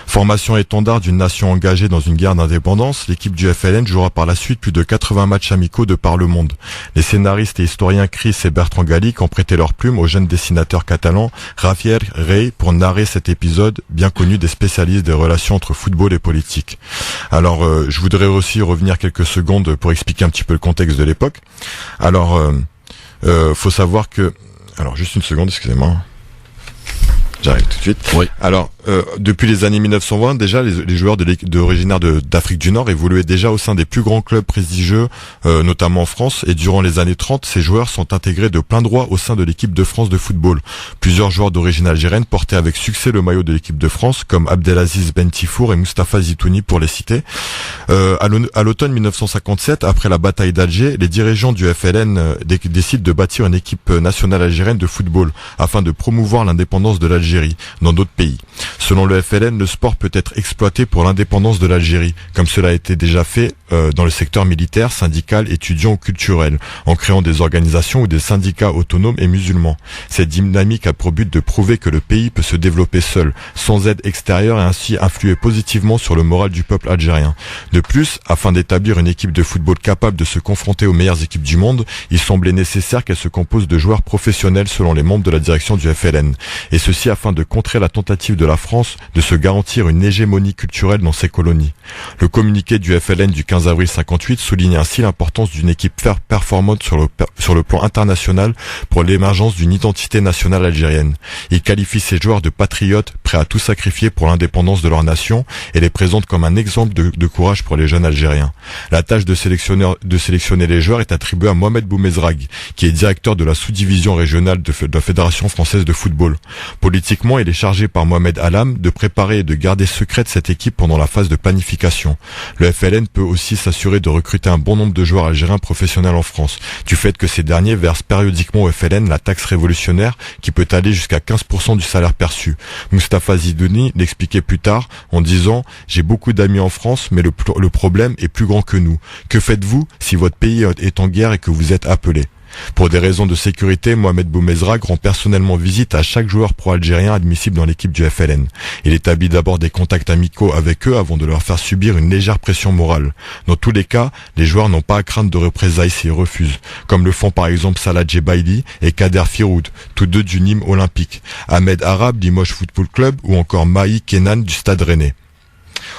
Formation étendard d'une nation engagée dans une guerre d'indépendance, l'équipe du FLN jouera par la suite plus de 80 matchs amicaux de par le monde. Les scénaristes et historiens Chris et Bertrand Galick ont prêté leur plume au jeune dessinateur catalan Javier Rey pour narrer cet épisode bien connu des spécialistes des relations entre football et politique. Alors, je voudrais aussi revenir quelques secondes pour expliquer un petit peu le contexte de l'époque. Alors, faut savoir que... Alors, juste une seconde, excusez-moi. J'arrive tout de suite. Oui. Alors, depuis les années 1920, déjà, les joueurs originaires d'Afrique du Nord évoluaient déjà au sein des plus grands clubs prestigieux, notamment en France. Et durant les années 30, ces joueurs sont intégrés de plein droit au sein de l'équipe de France de football. Plusieurs joueurs d'origine algérienne portaient avec succès le maillot de l'équipe de France, comme Abdelaziz Bentifour et Mustapha Zitouni pour les citer. À l'automne 1957, après la bataille d'Alger, les dirigeants du FLN décident de bâtir une équipe nationale algérienne de football afin de promouvoir l'indépendance de l'Algérie dans d'autres pays. Selon le FLN, le sport peut être exploité pour l'indépendance de l'Algérie, comme cela a été déjà fait dans le secteur militaire, syndical, étudiant ou culturel, en créant des organisations ou des syndicats autonomes et musulmans. Cette dynamique a pour but de prouver que le pays peut se développer seul, sans aide extérieure, et ainsi influer positivement sur le moral du peuple algérien. De plus, afin d'établir une équipe de football capable de se confronter aux meilleures équipes du monde, il semblait nécessaire qu'elle se compose de joueurs professionnels selon les membres de la direction du FLN. Et ceci afin de contrer la tentative de la France de se garantir une hégémonie culturelle dans ses colonies. Le communiqué du FLN du 15 avril 58 souligne ainsi l'importance d'une équipe performante sur le plan international pour l'émergence d'une identité nationale algérienne. Il qualifie ces joueurs de patriotes prêts à tout sacrifier pour l'indépendance de leur nation et les présente comme un exemple de courage pour les jeunes Algériens. La tâche de sélectionner les joueurs est attribuée à Mohamed Boumezrag, qui est directeur de la sous-division régionale de la Fédération française de football. Politiquement, il est chargé par Mohamed Alam de préparer et de garder secrète cette équipe pendant la phase de planification. Le FLN peut aussi s'assurer de recruter un bon nombre de joueurs algériens professionnels en France, du fait que ces derniers versent périodiquement au FLN la taxe révolutionnaire qui peut aller jusqu'à 15% du salaire perçu. Mustapha Zitouni l'expliquait plus tard en disant « J'ai beaucoup d'amis en France, mais le problème est plus grand que nous. Que faites-vous si votre pays est en guerre et que vous êtes appelé ?» Pour des raisons de sécurité, Mohamed Boumezrag rend personnellement visite à chaque joueur pro-algérien admissible dans l'équipe du FLN. Il établit d'abord des contacts amicaux avec eux avant de leur faire subir une légère pression morale. Dans tous les cas, les joueurs n'ont pas à craindre de représailles s'ils refusent, comme le font par exemple Salah Djebaili et Kader Firoud, tous deux du Nîmes olympique, Ahmed Arab, Limoges Football Club ou encore Mahi Kenan du Stade Rennais.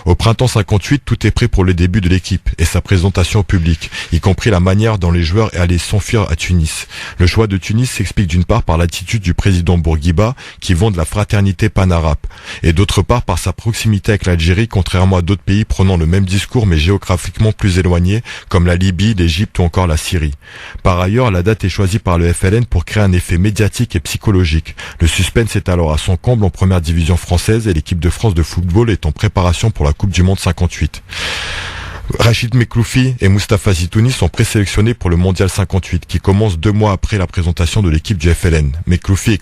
Au printemps 58, tout est prêt pour le début de l'équipe et sa présentation au public, y compris la manière dont les joueurs allaient s'enfuir à Tunis. Le choix de Tunis s'explique d'une part par l'attitude du président Bourguiba, qui vend de la fraternité pan-arabe, et d'autre part par sa proximité avec l'Algérie, contrairement à d'autres pays prenant le même discours mais géographiquement plus éloignés, comme la Libye, l'Égypte ou encore la Syrie. Par ailleurs, la date est choisie par le FLN pour créer un effet médiatique et psychologique. Le suspense est alors à son comble en première division française et l'équipe de France de football est en préparation pour la Coupe du Monde 58. Rachid Mekloufi et Moustapha Zitouni sont présélectionnés pour le Mondial 58 qui commence 2 mois après la présentation de l'équipe du FLN. Mekloufi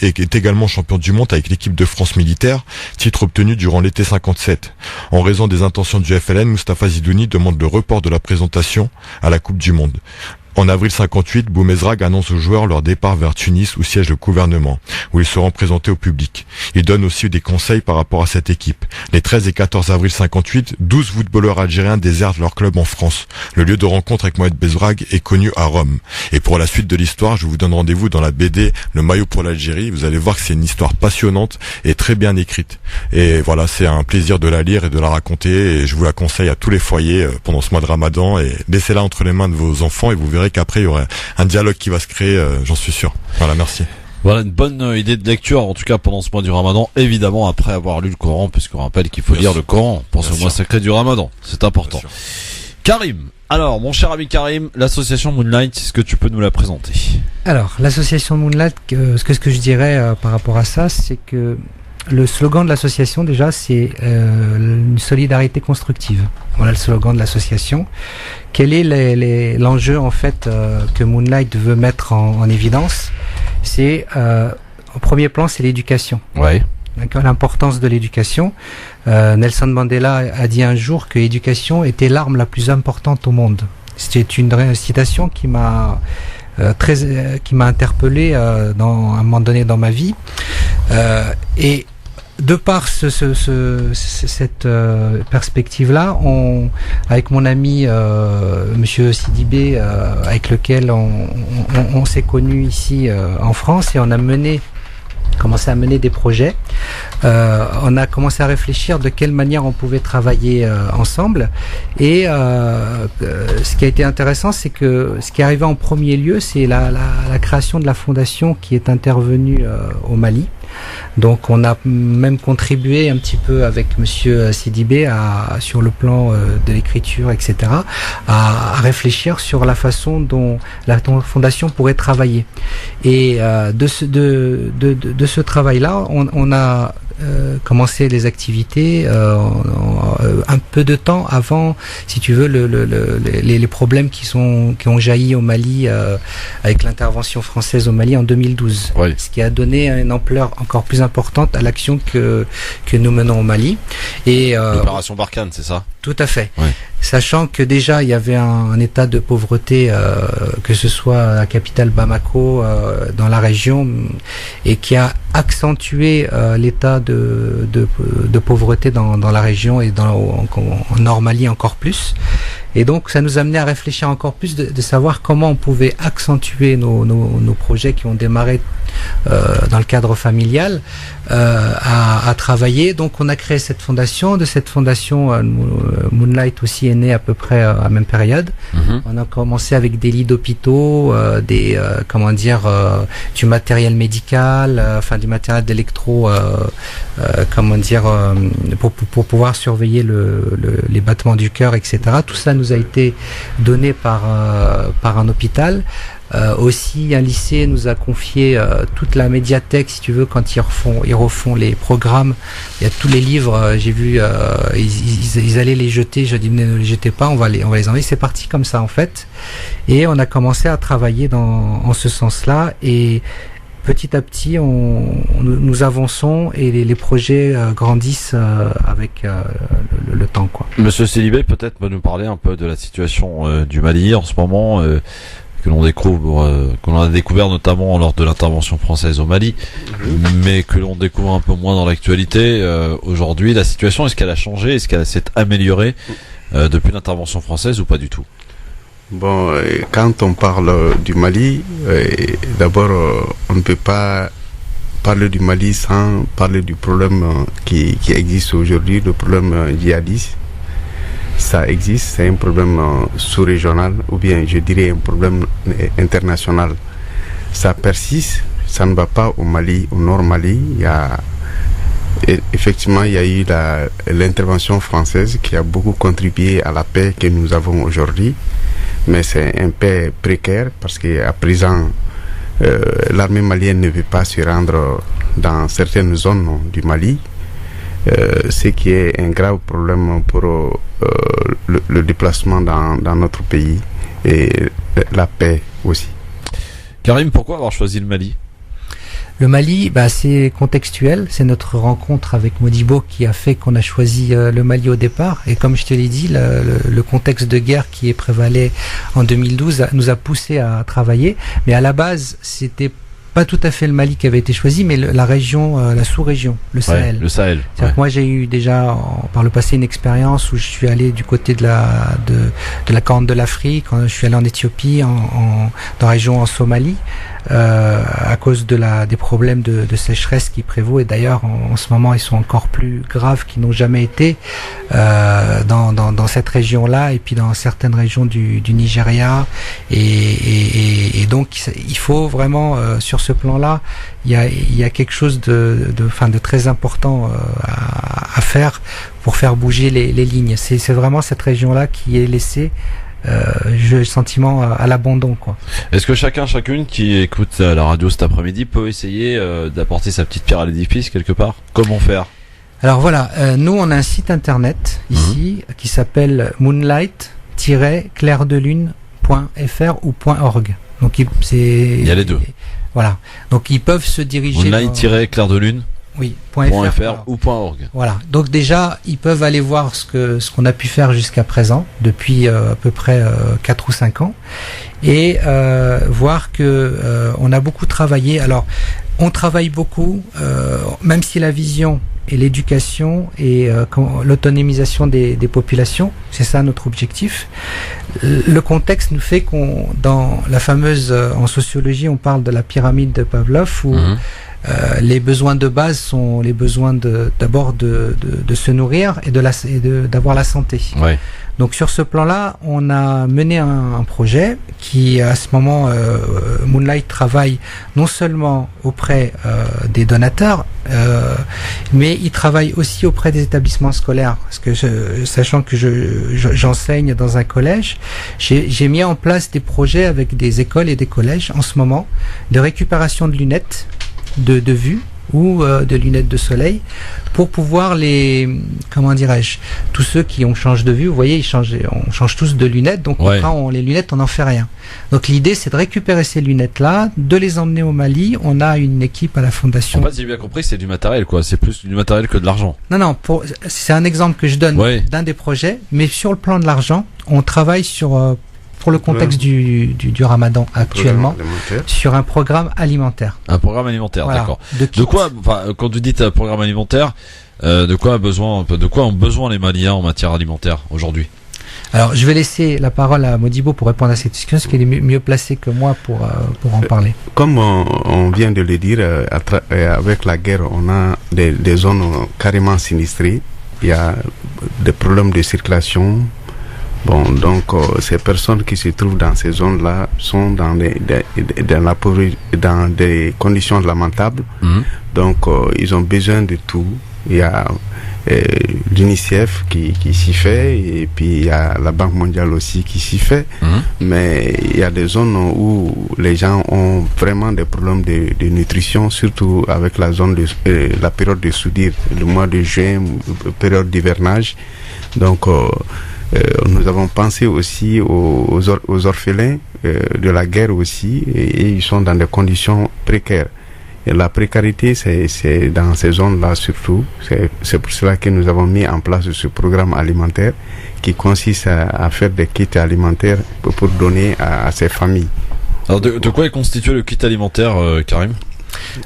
est également champion du monde avec l'équipe de France militaire, titre obtenu durant l'été 57. En raison des intentions du FLN, Moustapha Zitouni demande le report de la présentation à la Coupe du Monde. En avril 58, Boumezrag annonce aux joueurs leur départ vers Tunis où siège le gouvernement, où ils seront présentés au public. Il donne aussi des conseils par rapport à cette équipe. Les 13 et 14 avril 58, 12 footballeurs algériens désertent leur club en France. Le lieu de rencontre avec Mohamed Boumezrag est connu à Rome. Et pour la suite de l'histoire, je vous donne rendez-vous dans la BD Le maillot pour l'Algérie. Vous allez voir que c'est une histoire passionnante et très bien écrite. Et voilà, c'est un plaisir de la lire et de la raconter. Et je vous la conseille à tous les foyers pendant ce mois de Ramadan. Et laissez-la entre les mains de vos enfants et vous verrez qu'après il y aura un dialogue qui va se créer, j'en suis sûr. Voilà, merci. Voilà une bonne idée de lecture, en tout cas pendant ce mois du Ramadan, évidemment après avoir lu le Coran, puisqu'on rappelle qu'il faut lire le Coran pour ce mois sacré du Ramadan, c'est important. Karim, alors mon cher ami Karim, l'association Moonlight, est-ce que tu peux nous la présenter? Alors, l'association Moonlight, ce que je dirais par rapport à ça, c'est que le slogan de l'association, déjà, c'est une solidarité constructive. Voilà le slogan de l'association. Quel est l'enjeu, en fait, que Moonlight veut mettre en évidence? C'est, au premier plan, c'est l'éducation. Ouais. L'importance de l'éducation. Nelson Mandela a dit un jour que l'éducation était l'arme la plus importante au monde. C'était une citation qui m'a interpellé à un moment donné dans ma vie. Et de par cette perspective-là, avec mon ami Monsieur Sidibé, avec lequel on s'est connus ici en France, et on a commencé à mener des projets. On a commencé à réfléchir de quelle manière on pouvait travailler ensemble. Et ce qui a été intéressant, c'est que ce qui est arrivé en premier lieu, c'est la création de la fondation qui est intervenue au Mali. Donc on a même contribué un petit peu avec Monsieur Sidibé sur le plan de l'écriture, etc., à réfléchir sur la façon dont la fondation pourrait travailler. Et de ce travail-là, on a commencé les activités un peu de temps avant, si tu veux, les problèmes qui ont jailli au Mali avec l'intervention française au Mali en 2012. Oui. Ce qui a donné une ampleur encore plus importante à l'action que nous menons au Mali. Et l'opération Barkhane, c'est ça? Tout à fait. Oui. Sachant que déjà il y avait un état de pauvreté, que ce soit à la capitale Bamako, dans la région, et qui a accentué l'état de pauvreté dans la région et en Nord Mali encore plus. Et donc ça nous a amené à réfléchir encore plus de savoir comment on pouvait accentuer nos projets qui ont démarré dans le cadre familial à travailler. Donc on a créé cette fondation. De cette fondation, Moonlight aussi est né à peu près à la même période. On a commencé avec des lits d'hôpitaux, du matériel médical, du matériel d'électro, pour pouvoir surveiller les battements du cœur, etc. Tout ça nous a été donné par un hôpital. Aussi, un lycée nous a confié toute la médiathèque, si tu veux, quand ils refont les programmes. Il y a tous les livres, j'ai vu, ils allaient les jeter. Je dis, ne les jetez pas, on va les enlever. C'est parti comme ça, en fait. Et on a commencé à travailler en ce sens-là. Et petit à petit, nous avançons et les projets grandissent avec le temps, quoi. Monsieur Sidibé, peut-être nous parler un peu de la situation du Mali en ce moment. que l'on a découvert notamment lors de l'intervention française au Mali, mais que l'on découvre un peu moins dans l'actualité. Aujourd'hui, la situation, est-ce qu'elle a changé? Est-ce qu'elle s'est améliorée depuis l'intervention française ou pas du tout? Bon, quand on parle du Mali, d'abord, on ne peut pas parler du Mali sans parler du problème qui existe aujourd'hui, le problème djihadiste. Ça existe, c'est un problème sous-régional, ou bien je dirais un problème international. Ça persiste, ça ne va pas au Mali, au nord Mali. Effectivement, il y a eu l'intervention française qui a beaucoup contribué à la paix que nous avons aujourd'hui. Mais c'est un paix précaire parce qu'à présent, l'armée malienne ne veut pas se rendre dans certaines zones du Mali, ce qui est un grave problème pour le déplacement dans notre pays et la paix aussi. Karim, pourquoi avoir choisi le Mali? Le Mali, c'est contextuel, c'est notre rencontre avec Modibo qui a fait qu'on a choisi le Mali au départ. Et comme je te l'ai dit, le contexte de guerre qui est prévalé en 2012 nous a poussé à travailler. Mais à la base, c'était pas tout à fait le Mali qui avait été choisi, mais la région, la sous-région, le Sahel. Le Sahel. C'est-à-dire que moi, j'ai eu déjà par le passé une expérience où je suis allé du côté de la Corne de l'Afrique, quand je suis allé en Éthiopie, dans la région en Somalie, à cause des problèmes de sécheresse qui prévaut. Et d'ailleurs, en ce moment, ils sont encore plus graves qu'ils n'ont jamais été dans cette région-là, et puis dans certaines régions du Nigeria. Et donc, il faut vraiment sur ce plan-là, il y a quelque chose de très important à faire pour faire bouger les lignes. C'est vraiment cette région-là qui est laissée, j'ai le sentiment, à l'abandon, quoi. Est-ce que chacune qui écoute la radio cet après-midi peut essayer d'apporter sa petite pierre à l'édifice quelque part? Comment faire? Alors voilà, nous on a un site internet ici qui s'appelle moonlight-clairdelune.fr ou .org. Donc il y a les deux. Voilà. Donc ils peuvent se diriger moonlight-clairdelune. Oui, .fr ou .org. Voilà. Donc déjà, ils peuvent aller voir ce qu'on a pu faire jusqu'à présent, depuis à peu près 4 ou 5 ans, et voir que on a beaucoup travaillé. Alors, on travaille beaucoup, même si la vision et l'éducation et l'autonomisation des populations, c'est ça notre objectif. Le contexte nous fait dans la fameuse, en sociologie, on parle de la pyramide de Pavlov, où les besoins de base sont les besoins d'abord de se nourrir et d'avoir la santé. Ouais. Donc sur ce plan-là, on a mené un projet qui, à ce moment, Moonlight travaille non seulement auprès des donateurs, mais il travaille aussi auprès des établissements scolaires. Parce que sachant que j'enseigne dans un collège, j'ai mis en place des projets avec des écoles et des collèges en ce moment de récupération de lunettes de vue ou de lunettes de soleil pour pouvoir tous ceux qui ont changé de vue, vous voyez, on change tous de lunettes, donc quand les lunettes, on n'en fait rien. Donc l'idée, c'est de récupérer ces lunettes-là, de les emmener au Mali. On a une équipe à la fondation. En fait, j'ai bien compris, c'est du matériel, quoi. C'est plus du matériel que de l'argent. Non, c'est un exemple que je donne d'un des projets, mais sur le plan de l'argent, on travaille pour le contexte du Ramadan actuellement, sur un programme alimentaire. Un programme alimentaire, voilà, d'accord. De quoi, quand vous dites programme alimentaire, de quoi ont besoin les Maliens en matière alimentaire aujourd'hui? Alors, je vais laisser la parole à Modibo pour répondre à cette question, parce qu'il est mieux placé que moi pour en parler. Comme on vient de le dire, avec la guerre, on a des zones carrément sinistrées. Il y a des problèmes de circulation. Bon, donc ces personnes qui se trouvent dans ces zones-là sont dans des conditions lamentables. Donc ils ont besoin de tout. Il y a l'UNICEF qui s'y fait, et puis il y a la Banque mondiale aussi qui s'y fait. Mais il y a des zones où les gens ont vraiment des problèmes de nutrition, surtout avec la période de soudure, le mois de juin, période d'hivernage. Donc nous avons pensé aussi aux orphelins de la guerre aussi, et ils sont dans des conditions précaires. Et la précarité, c'est dans ces zones-là surtout. C'est pour cela que nous avons mis en place ce programme alimentaire qui consiste à faire des kits alimentaires pour donner à ces familles. Alors de quoi est constitué le kit alimentaire, Karim ?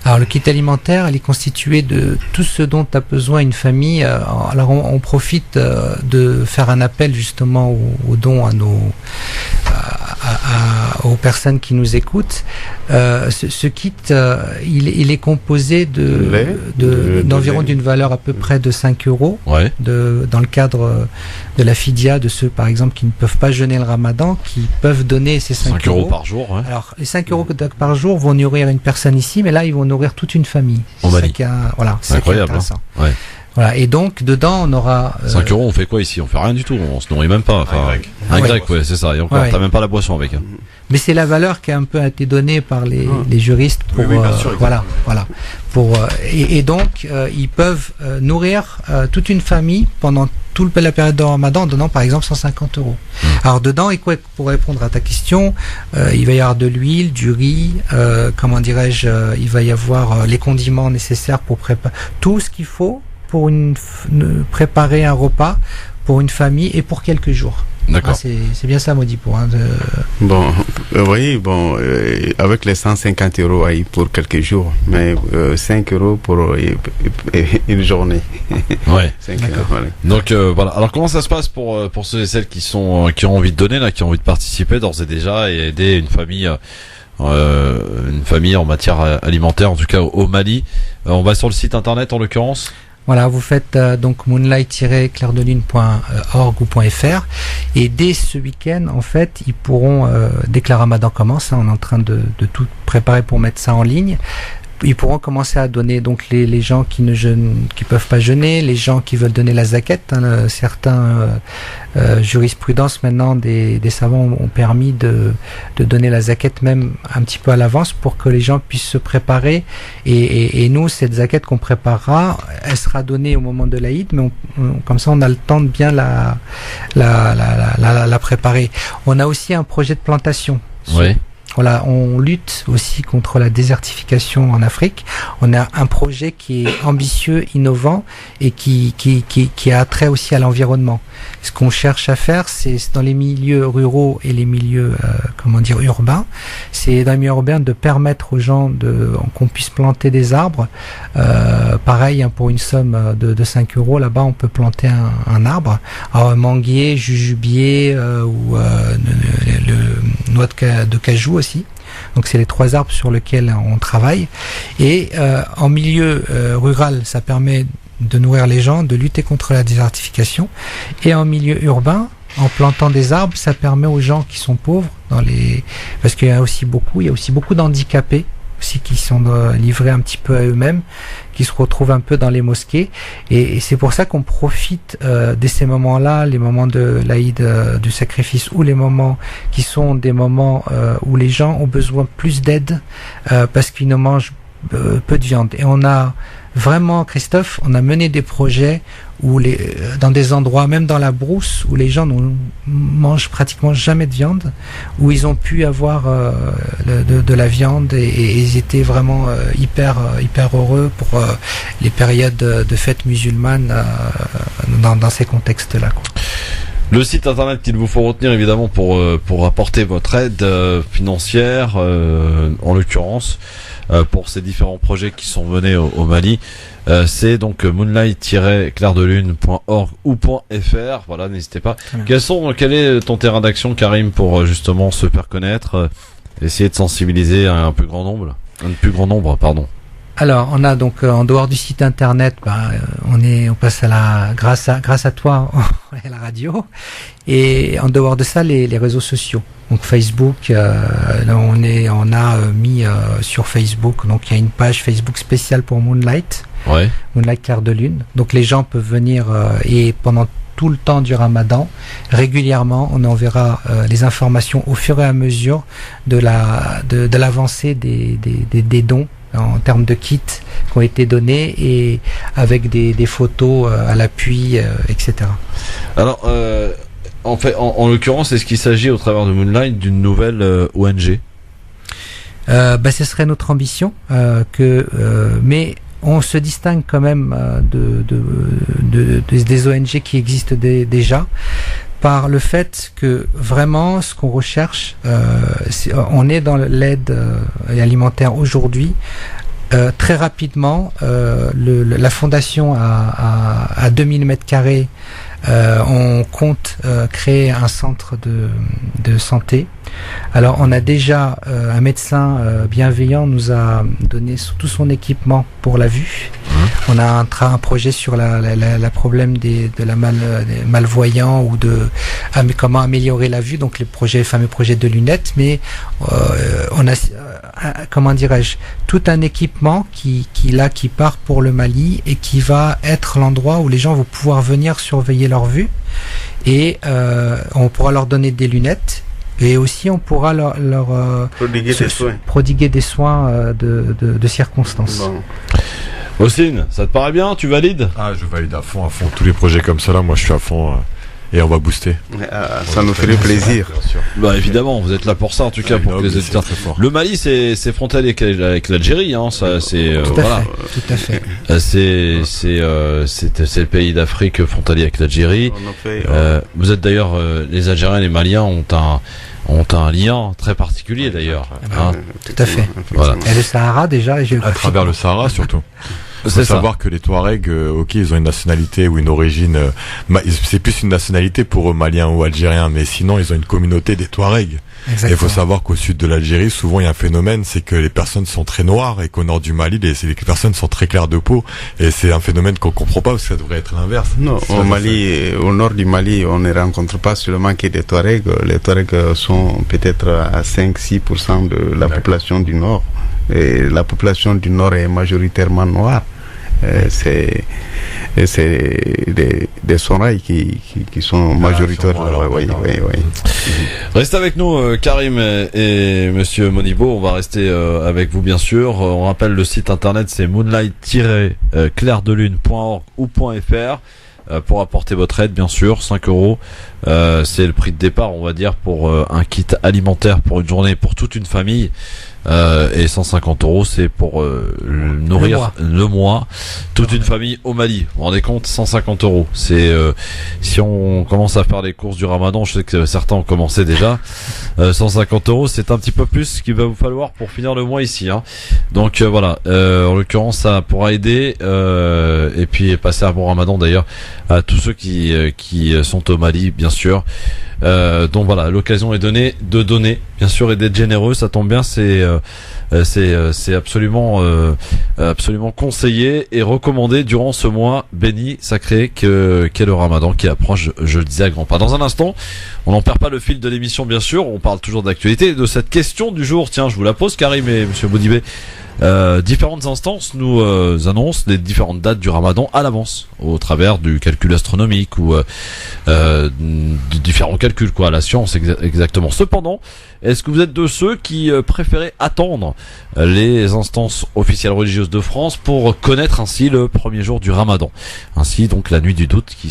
Alors le kit alimentaire, il est constitué de tout ce dont a besoin une famille. Alors on profite de faire un appel justement aux dons aux personnes qui nous écoutent. Ce kit, il est composé d'environ d'une valeur à peu près de 5 euros. Ouais. Dans le cadre de la fidia de ceux par exemple qui ne peuvent pas jeûner le Ramadan, qui peuvent donner ces 5 euros par jour. Ouais. Alors les 5 euros par jour vont nourrir une personne ici, mais là ils vont nourrir toute une famille. Au Mali. Voilà, c'est incroyable. Ouais. Voilà, et donc dedans on aura 5 euros, on fait quoi ici? On fait rien du tout, on se nourrit même pas. Enfin, un grec, ouais, c'est ça. Et encore, t'as même pas la boisson avec. Hein. Mais c'est la valeur qui a un peu été donnée par les juristes pour bien sûr, voilà. Pour et donc ils peuvent nourrir toute une famille pendant toute la période de Ramadan en donnant par exemple 150 euros. Alors dedans, et quoi, pour répondre à ta question, il va y avoir de l'huile, du riz, comment dirais-je, il va y avoir les condiments nécessaires pour préparer tout ce qu'il faut pour préparer un repas pour une famille et pour quelques jours. D'accord. C'est bien ça, Modipo. Hein, Bon, oui, avec les 150 euros pour quelques jours, mais 5 euros pour une journée. Ouais. 5 euros, voilà. Donc voilà. Alors comment ça se passe pour ceux et celles qui ont envie de donner là, qui ont envie de participer d'ores et déjà et aider une famille en matière alimentaire, en tout cas au Mali. On va sur le site internet en l'occurrence. Voilà, vous faites donc moonlight-clairdelune.org ou .fr et dès ce week-end, en fait, ils pourront, dès que le Ramadan commence, on est en train de tout préparer pour mettre ça en ligne, ils pourront commencer à donner donc les gens qui peuvent pas jeûner, les gens qui veulent donner la zakat. Certains jurisprudences maintenant des savants ont permis de donner la zakat même un petit peu à l'avance pour que les gens puissent se préparer. Et nous, cette zakat qu'on préparera, elle sera donnée au moment de l'Aïd, mais comme ça on a le temps de bien la préparer. On a aussi un projet de plantation. Oui. Voilà, on lutte aussi contre la désertification en Afrique. On a un projet qui est ambitieux, innovant et qui a trait aussi à l'environnement. Ce qu'on cherche à faire, c'est dans les milieux ruraux et les milieux, urbains. C'est dans les milieux urbains de permettre aux gens qu'on puisse planter des arbres. Pareil, hein, pour une somme de 5 euros, là-bas, on peut planter un arbre. Alors, un manguier, jujubier ou noix de cajou aussi. Donc c'est les 3 arbres sur lesquels on travaille. Et en milieu rural, ça permet de nourrir les gens, de lutter contre la désertification. Et en milieu urbain, en plantant des arbres, ça permet aux gens qui sont pauvres, parce qu'il y a aussi beaucoup d'handicapés aussi qui sont livrés un petit peu à eux-mêmes, qui se retrouvent un peu dans les mosquées, et c'est pour ça qu'on profite de ces moments-là, les moments de l'Aïd du sacrifice, ou les moments qui sont des moments où les gens ont besoin plus d'aide parce qu'ils ne mangent peu de viande. Et on a vraiment, Christophe, on a mené des projets où dans des endroits, même dans la brousse, où les gens ne mangent pratiquement jamais de viande, où ils ont pu avoir de la viande et ils étaient vraiment hyper heureux pour les périodes de fêtes musulmanes dans ces contextes-là, quoi. Le site internet qu'il vous faut retenir évidemment pour apporter votre aide financière, en l'occurrence, pour ces différents projets qui sont menés au Mali, c'est donc moonlight-clairdelune.org ou .fr. Voilà, n'hésitez pas. Quel est ton terrain d'action, Karim, pour justement se faire connaître, essayer de sensibiliser un plus grand nombre, pardon. Alors, on a donc en dehors du site internet, on passe grâce à toi, à la radio, et en dehors de ça, les réseaux sociaux. Donc Facebook, on a mis sur Facebook, donc il y a une page Facebook spéciale pour Moonlight, Moonlight Clair de Lune. Donc les gens peuvent venir et pendant tout le temps du Ramadan, régulièrement, on enverra les informations au fur et à mesure de l'avancée des dons en termes de kits qui ont été donnés et avec des photos à l'appui, etc. Alors, en fait, en l'occurrence, est-ce qu'il s'agit au travers de Moonlight d'une nouvelle ONG ? Ce serait notre ambition, mais on se distingue quand même des ONG qui existent déjà, par le fait que vraiment ce qu'on recherche, on est dans l'aide alimentaire aujourd'hui. Très rapidement, la fondation à 2000 mètres carrés, on compte créer un centre de santé. Alors on a déjà un médecin bienveillant nous a donné tout son équipement pour la vue. On a un projet sur la problème des malvoyants ou comment améliorer la vue, donc les fameux projets de lunettes, mais on a comment dirais-je, tout un équipement qui part pour le Mali et qui va être l'endroit où les gens vont pouvoir venir surveiller leur vue, et on pourra leur donner des lunettes. Et aussi, on pourra leur prodiguer des soins de circonstances. Bon. Ossine, ça te paraît bien? Tu valides? Ah, je valide à fond. Tous les projets comme ça, là, moi, je suis à fond. Et on va booster. Ça nous ferait plaisir. Bah évidemment, vous êtes là pour ça en tout cas, pour que les auditeurs. Le Mali, c'est frontalier avec l'Algérie, hein. Ça, c'est voilà. Tout à fait. C'est le pays d'Afrique frontalier avec l'Algérie. Vous êtes d'ailleurs les Algériens et les Maliens ont un lien très particulier d'ailleurs. Tout à fait. Voilà. Et le Sahara déjà, à travers le Sahara surtout. Il faut savoir que les Touaregs, ils ont une nationalité ou une origine. C'est plus une nationalité pour eux, Maliens ou Algériens, mais sinon ils ont une communauté des Touaregs. Exactement. Et il faut savoir qu'au sud de l'Algérie, souvent il y a un phénomène, c'est que les personnes sont très noires, et qu'au nord du Mali, les personnes sont très claires de peau. Et c'est un phénomène qu'on comprend pas, parce que ça devrait être l'inverse. Non, au nord du Mali, on ne rencontre pas seulement que des Touaregs. Les Touaregs sont peut-être à 5-6% de la population du nord. Et la population du nord est majoritairement noire. C'est des Sonraïs qui sont majoritaires. Oui. Restez avec nous, Karim et Monsieur Modibo. On va rester avec vous, bien sûr. On rappelle le site internet, c'est moonlight-clairdelune.org ou .fr. Pour apporter votre aide, bien sûr, 5 €. C'est le prix de départ, on va dire, pour un kit alimentaire pour une journée, pour toute une famille. Et 150 €, c'est pour nourrir le mois toute une famille au Mali. Vous vous rendez compte, 150 €. C'est si on commence à faire les courses du Ramadan, je sais que certains ont commencé déjà. 150 €, c'est un petit peu plus qu'il va vous falloir pour finir le mois ici. Hein. Donc voilà. En l'occurrence, ça pourra aider. Et puis passer un bon Ramadan d'ailleurs à tous ceux qui sont au Mali, bien sûr. Donc voilà, l'occasion est donnée de donner, bien sûr, et d'être généreux. Ça tombe bien, c'est absolument conseillé et recommandé durant ce mois béni, sacré qu'est le Ramadan, qui approche, je le disais à grands pas. Dans un instant, on n'en perd pas le fil de l'émission, bien sûr. On parle toujours d'actualité, de cette question du jour. Tiens, je vous la pose, Karim et Monsieur Boudibé. Différentes instances nous annoncent les différentes dates du Ramadan à l'avance, au travers du calcul astronomique ou de différents calculs, quoi, la science exactement. Cependant, est-ce que vous êtes de ceux qui préféraient attendre les instances officielles religieuses de France pour connaître ainsi le premier jour du Ramadan, ainsi donc la nuit du doute qui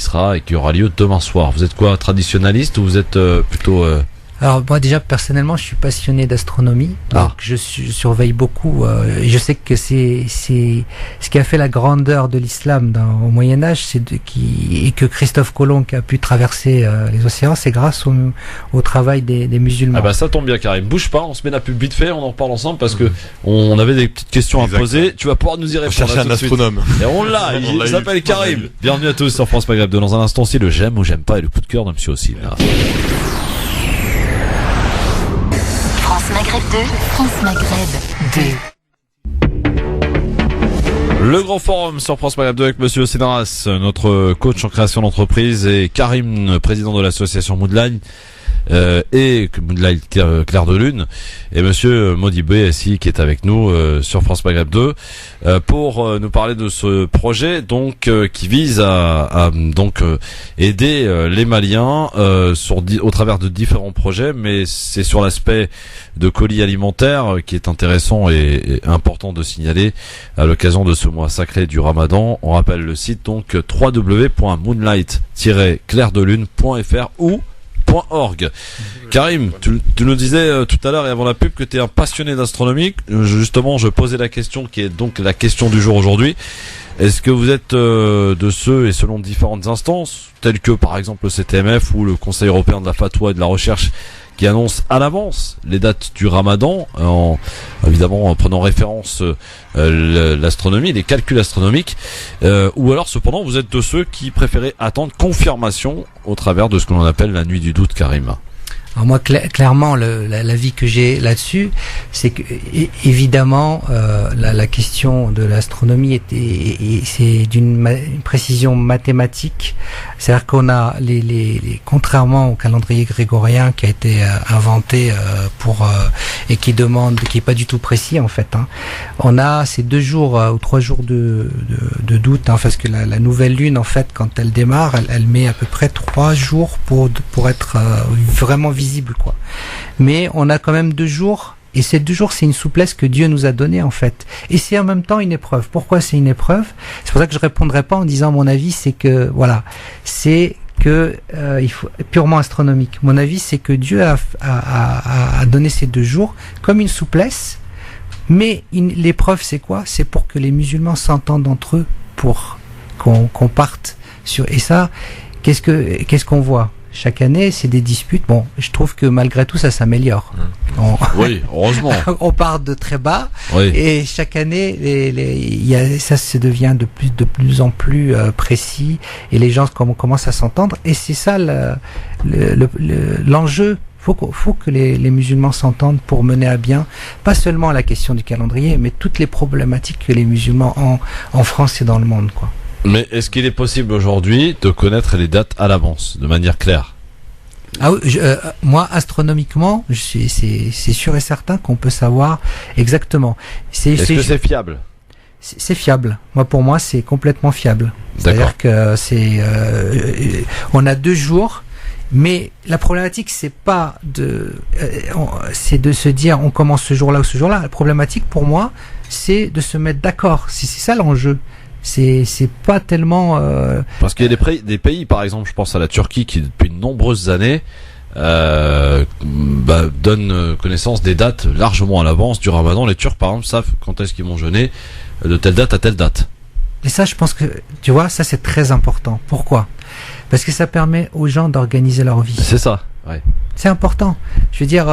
aura lieu demain soir? Vous êtes quoi, traditionnaliste, ou vous êtes plutôt Alors moi déjà personnellement je suis passionné d'astronomie, donc je surveille beaucoup. Et je sais que c'est ce qui a fait la grandeur de l'islam au Moyen Âge, et que Christophe Colomb qui a pu traverser les océans, c'est grâce au travail des musulmans. Ah bah ça tombe bien, Karim. Bouge pas, on se met la pub vite fait, on en reparle ensemble parce que on avait des petites questions à poser. Tu vas pouvoir nous y répondre. On cherche un astronome. Et on l'a. Il s'appelle Karim. Bienvenue à tous sur France Maghreb 2. Dans un instant aussi, le j'aime ou j'aime pas et le coup de cœur de Monsieur aussi. France Maghreb 2, France Maghreb 2. Le grand forum sur France Maghreb 2 avec Monsieur Sénaras, notre coach en création d'entreprise, et Karim, président de l'association Moonlight, et Moonlight Clair de Lune, et Monsieur Modibé ici qui est avec nous sur France Maghreb 2 pour nous parler de ce projet donc qui vise à aider les Maliens au travers de différents projets, mais c'est sur l'aspect de colis alimentaires qui est intéressant et important de signaler à l'occasion de ce mois sacré du Ramadan. On rappelle le site donc www.moonlight-clairdelune.fr ou .org. Karim, tu nous disais tout à l'heure et avant la pub que tu es un passionné d'astronomie. Justement, je posais la question qui est donc la question du jour aujourd'hui. Est-ce que vous êtes de ceux, et selon différentes instances, telles que par exemple le CTMF ou le Conseil européen de la fatwa et de la recherche, qui annonce à l'avance les dates du Ramadan, évidemment en prenant référence l'astronomie, les calculs astronomiques, ou alors cependant vous êtes de ceux qui préféraient attendre confirmation au travers de ce que l'on appelle la nuit du doute, Karim? Alors moi, clairement, l'avis que j'ai là-dessus, c'est que évidemment, la question de l'astronomie c'est d'une précision mathématique. C'est-à-dire qu'on a contrairement au calendrier grégorien qui a été inventé et qui est pas du tout précis en fait. Hein. On a ces 2 jours ou 3 jours de doute, hein, parce que la nouvelle lune en fait, quand elle démarre, elle met à peu près 3 jours pour être vraiment visible, quoi. Mais on a quand même 2 jours, et ces 2 jours, c'est une souplesse que Dieu nous a donnée en fait, et c'est en même temps une épreuve. Pourquoi c'est une épreuve? C'est pour ça que je répondrai pas en disant mon avis, c'est que voilà, c'est que il faut purement astronomique. Mon avis, c'est que Dieu a donné ces 2 jours comme une souplesse, mais l'épreuve, c'est quoi? C'est pour que les musulmans s'entendent entre eux, pour qu'on parte sur. Et ça, qu'est-ce qu'on voit? Chaque année, c'est des disputes. Bon, je trouve que malgré tout, ça s'améliore. Oui, heureusement. On part de très bas, oui. Et chaque année, ça se devient de plus en plus précis, et les gens commencent à s'entendre. Et c'est ça l'enjeu. Faut que les musulmans s'entendent pour mener à bien, pas seulement la question du calendrier, mais toutes les problématiques que les musulmans en France et dans le monde, quoi. Mais est-ce qu'il est possible aujourd'hui de connaître les dates à l'avance, de manière claire? Ah oui, moi, astronomiquement, c'est sûr et certain qu'on peut savoir exactement. Est-ce que c'est fiable? C'est fiable. Moi, pour moi, c'est complètement fiable. C'est-à-dire que on a 2 jours, mais la problématique, c'est pas c'est de se dire on commence ce jour-là ou ce jour-là. La problématique, pour moi, c'est de se mettre d'accord. C'est ça l'enjeu. C'est pas tellement parce qu'il y a des pays, par exemple, je pense à la Turquie, qui depuis de nombreuses années donne connaissance des dates largement à l'avance du Ramadan. Les Turcs, par exemple, savent quand est-ce qu'ils vont jeûner de telle date à telle date. Et ça, je pense que tu vois, ça c'est très important. Pourquoi? Parce que ça permet aux gens d'organiser leur vie. C'est ça. Ouais. C'est important. Je veux dire,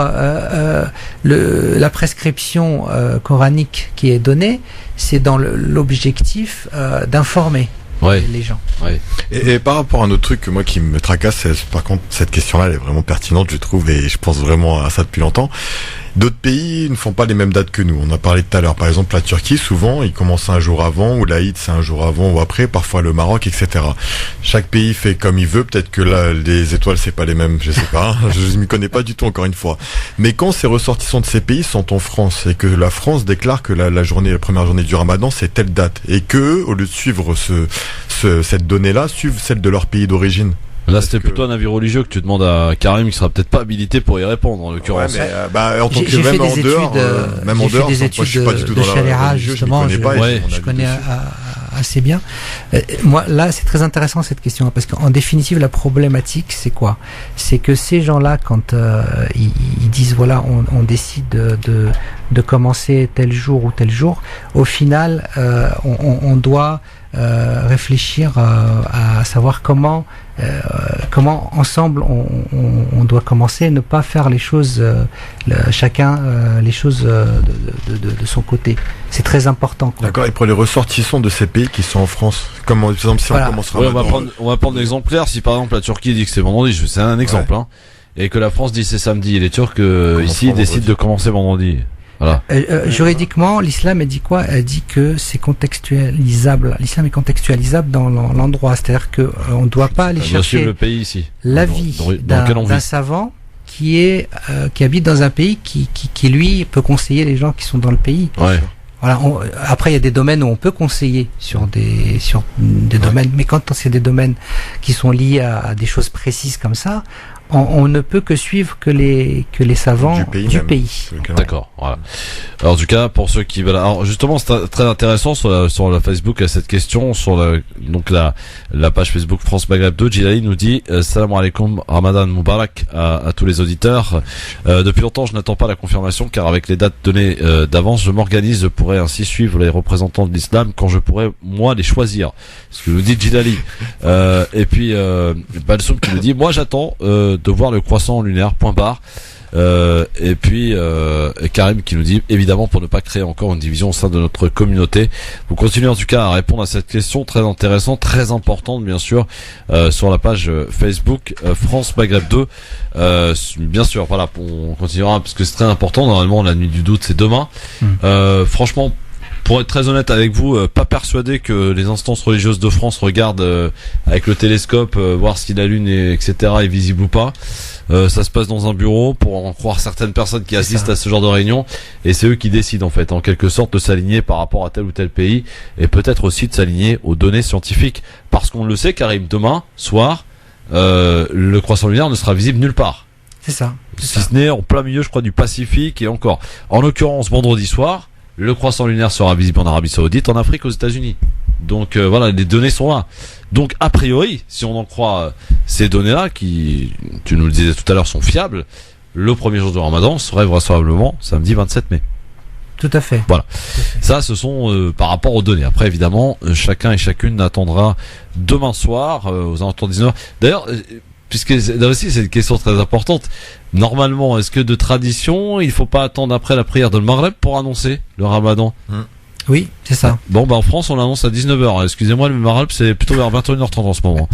la prescription coranique qui est donnée, c'est dans l'objectif d'informer les gens. Ouais. Et par rapport à un autre truc que moi qui me tracasse, par contre cette question-là elle est vraiment pertinente, je trouve, et je pense vraiment à ça depuis longtemps. D'autres pays ne font pas les mêmes dates que nous. On a parlé tout à l'heure, par exemple la Turquie, souvent ils commencent un jour avant, ou l'Aïd c'est un jour avant ou après, parfois le Maroc, etc. Chaque pays fait comme il veut. Peut-être que là les étoiles c'est pas les mêmes, je sais pas, je m'y connais pas du tout encore une fois. Mais quand ces ressortissants de ces pays sont en France et que la France déclare que la première journée du Ramadan c'est telle date, et que au lieu de suivre cette donnée-là, suivent celle de leur pays d'origine. Là, c'était plutôt un avis religieux que tu demandes à Karim, qui sera peut-être pas habilité pour y répondre, en l'occurrence. Ouais, mais, en tant que même en dehors, je suis pas du tout dans la religieux, justement, je connais assez bien. Moi, là, c'est très intéressant cette question, parce qu'en définitive, la problématique, c'est quoi? C'est que ces gens-là, quand ils disent, voilà, on décide de commencer tel jour ou tel jour, au final, on doit réfléchir à savoir comment ensemble on doit commencer, ne pas faire les choses chacun les choses de son côté. C'est très important, quoi. D'accord. Et pour les ressortissants de ces pays qui sont en France, comment, par exemple, si on commencera on va prendre l'exemplaire. Si par exemple la Turquie dit que c'est vendredi, c'est un exemple, hein, et que la France dit c'est samedi, et les Turcs ici décident de commencer vendredi. Voilà. Juridiquement, l'islam elle dit quoi? Elle dit que c'est contextualisable. L'islam est contextualisable dans l'endroit, c'est-à-dire que on ne doit pas aller chercher le pays ici. L'avis d'un savant qui habite dans un pays qui lui peut conseiller les gens qui sont dans le pays. Ouais. Voilà. Après, il y a des domaines où on peut conseiller sur des domaines, mais quand c'est des domaines qui sont liés à des choses précises comme ça, on ne peut que suivre que les savants du pays. D'accord, voilà. Alors, en tout cas, pour ceux qui veulent, alors justement, c'est très intéressant sur la Facebook à cette question, sur la page Facebook France Maghreb 2. Djilali nous dit salam alaikum, Ramadan Moubarak à tous les auditeurs. Depuis longtemps, je n'attends pas la confirmation, car avec les dates données d'avance, je m'organise. Je pourrais ainsi suivre les représentants de l'islam quand je pourrais moi les choisir. Ce que nous dit Djilali. Et puis Balsoum qui nous dit moi j'attends de voir le croissant lunaire, point barre. Et puis Karim qui nous dit évidemment pour ne pas créer encore une division au sein de notre communauté. Vous continuez en tout cas à répondre à cette question très intéressante, très importante bien sûr, sur la page Facebook France Maghreb 2. Bien sûr, voilà, on continuera parce que c'est très important. Normalement la nuit du doute c'est demain. Franchement, pour être très honnête avec vous, pas persuadé que les instances religieuses de France regardent avec le télescope voir si la lune etc. est visible ou pas. Ça se passe dans un bureau pour en croire certaines personnes qui assistent à ce genre de réunion, et c'est eux qui décident en fait, en quelque sorte, de s'aligner par rapport à tel ou tel pays, et peut-être aussi de s'aligner aux données scientifiques, parce qu'on le sait, Karim, demain soir, le croissant lunaire ne sera visible nulle part. C'est ça. Si ce n'est en plein milieu, je crois, du Pacifique, et encore. En l'occurrence, vendredi soir, le croissant lunaire sera visible en Arabie Saoudite, en Afrique, aux États-Unis. Donc voilà, les données sont là. Donc a priori, si on en croit ces données-là, qui, tu nous le disais tout à l'heure, sont fiables, le premier jour de Ramadan serait vraisemblablement samedi 27 mai. Tout à fait. Voilà. Ça, ce sont par rapport aux données. Après, évidemment, chacun et chacune attendra demain soir aux alentours de 19h. D'ailleurs, puisque là aussi c'est une question très importante. Normalement, est-ce que de tradition, il faut pas attendre après la prière de le Maghreb pour annoncer le Ramadan? Oui, c'est ça. Bon, en France, on l'annonce à 19h. Excusez-moi, le Maghreb, c'est plutôt vers 21h30 en ce moment.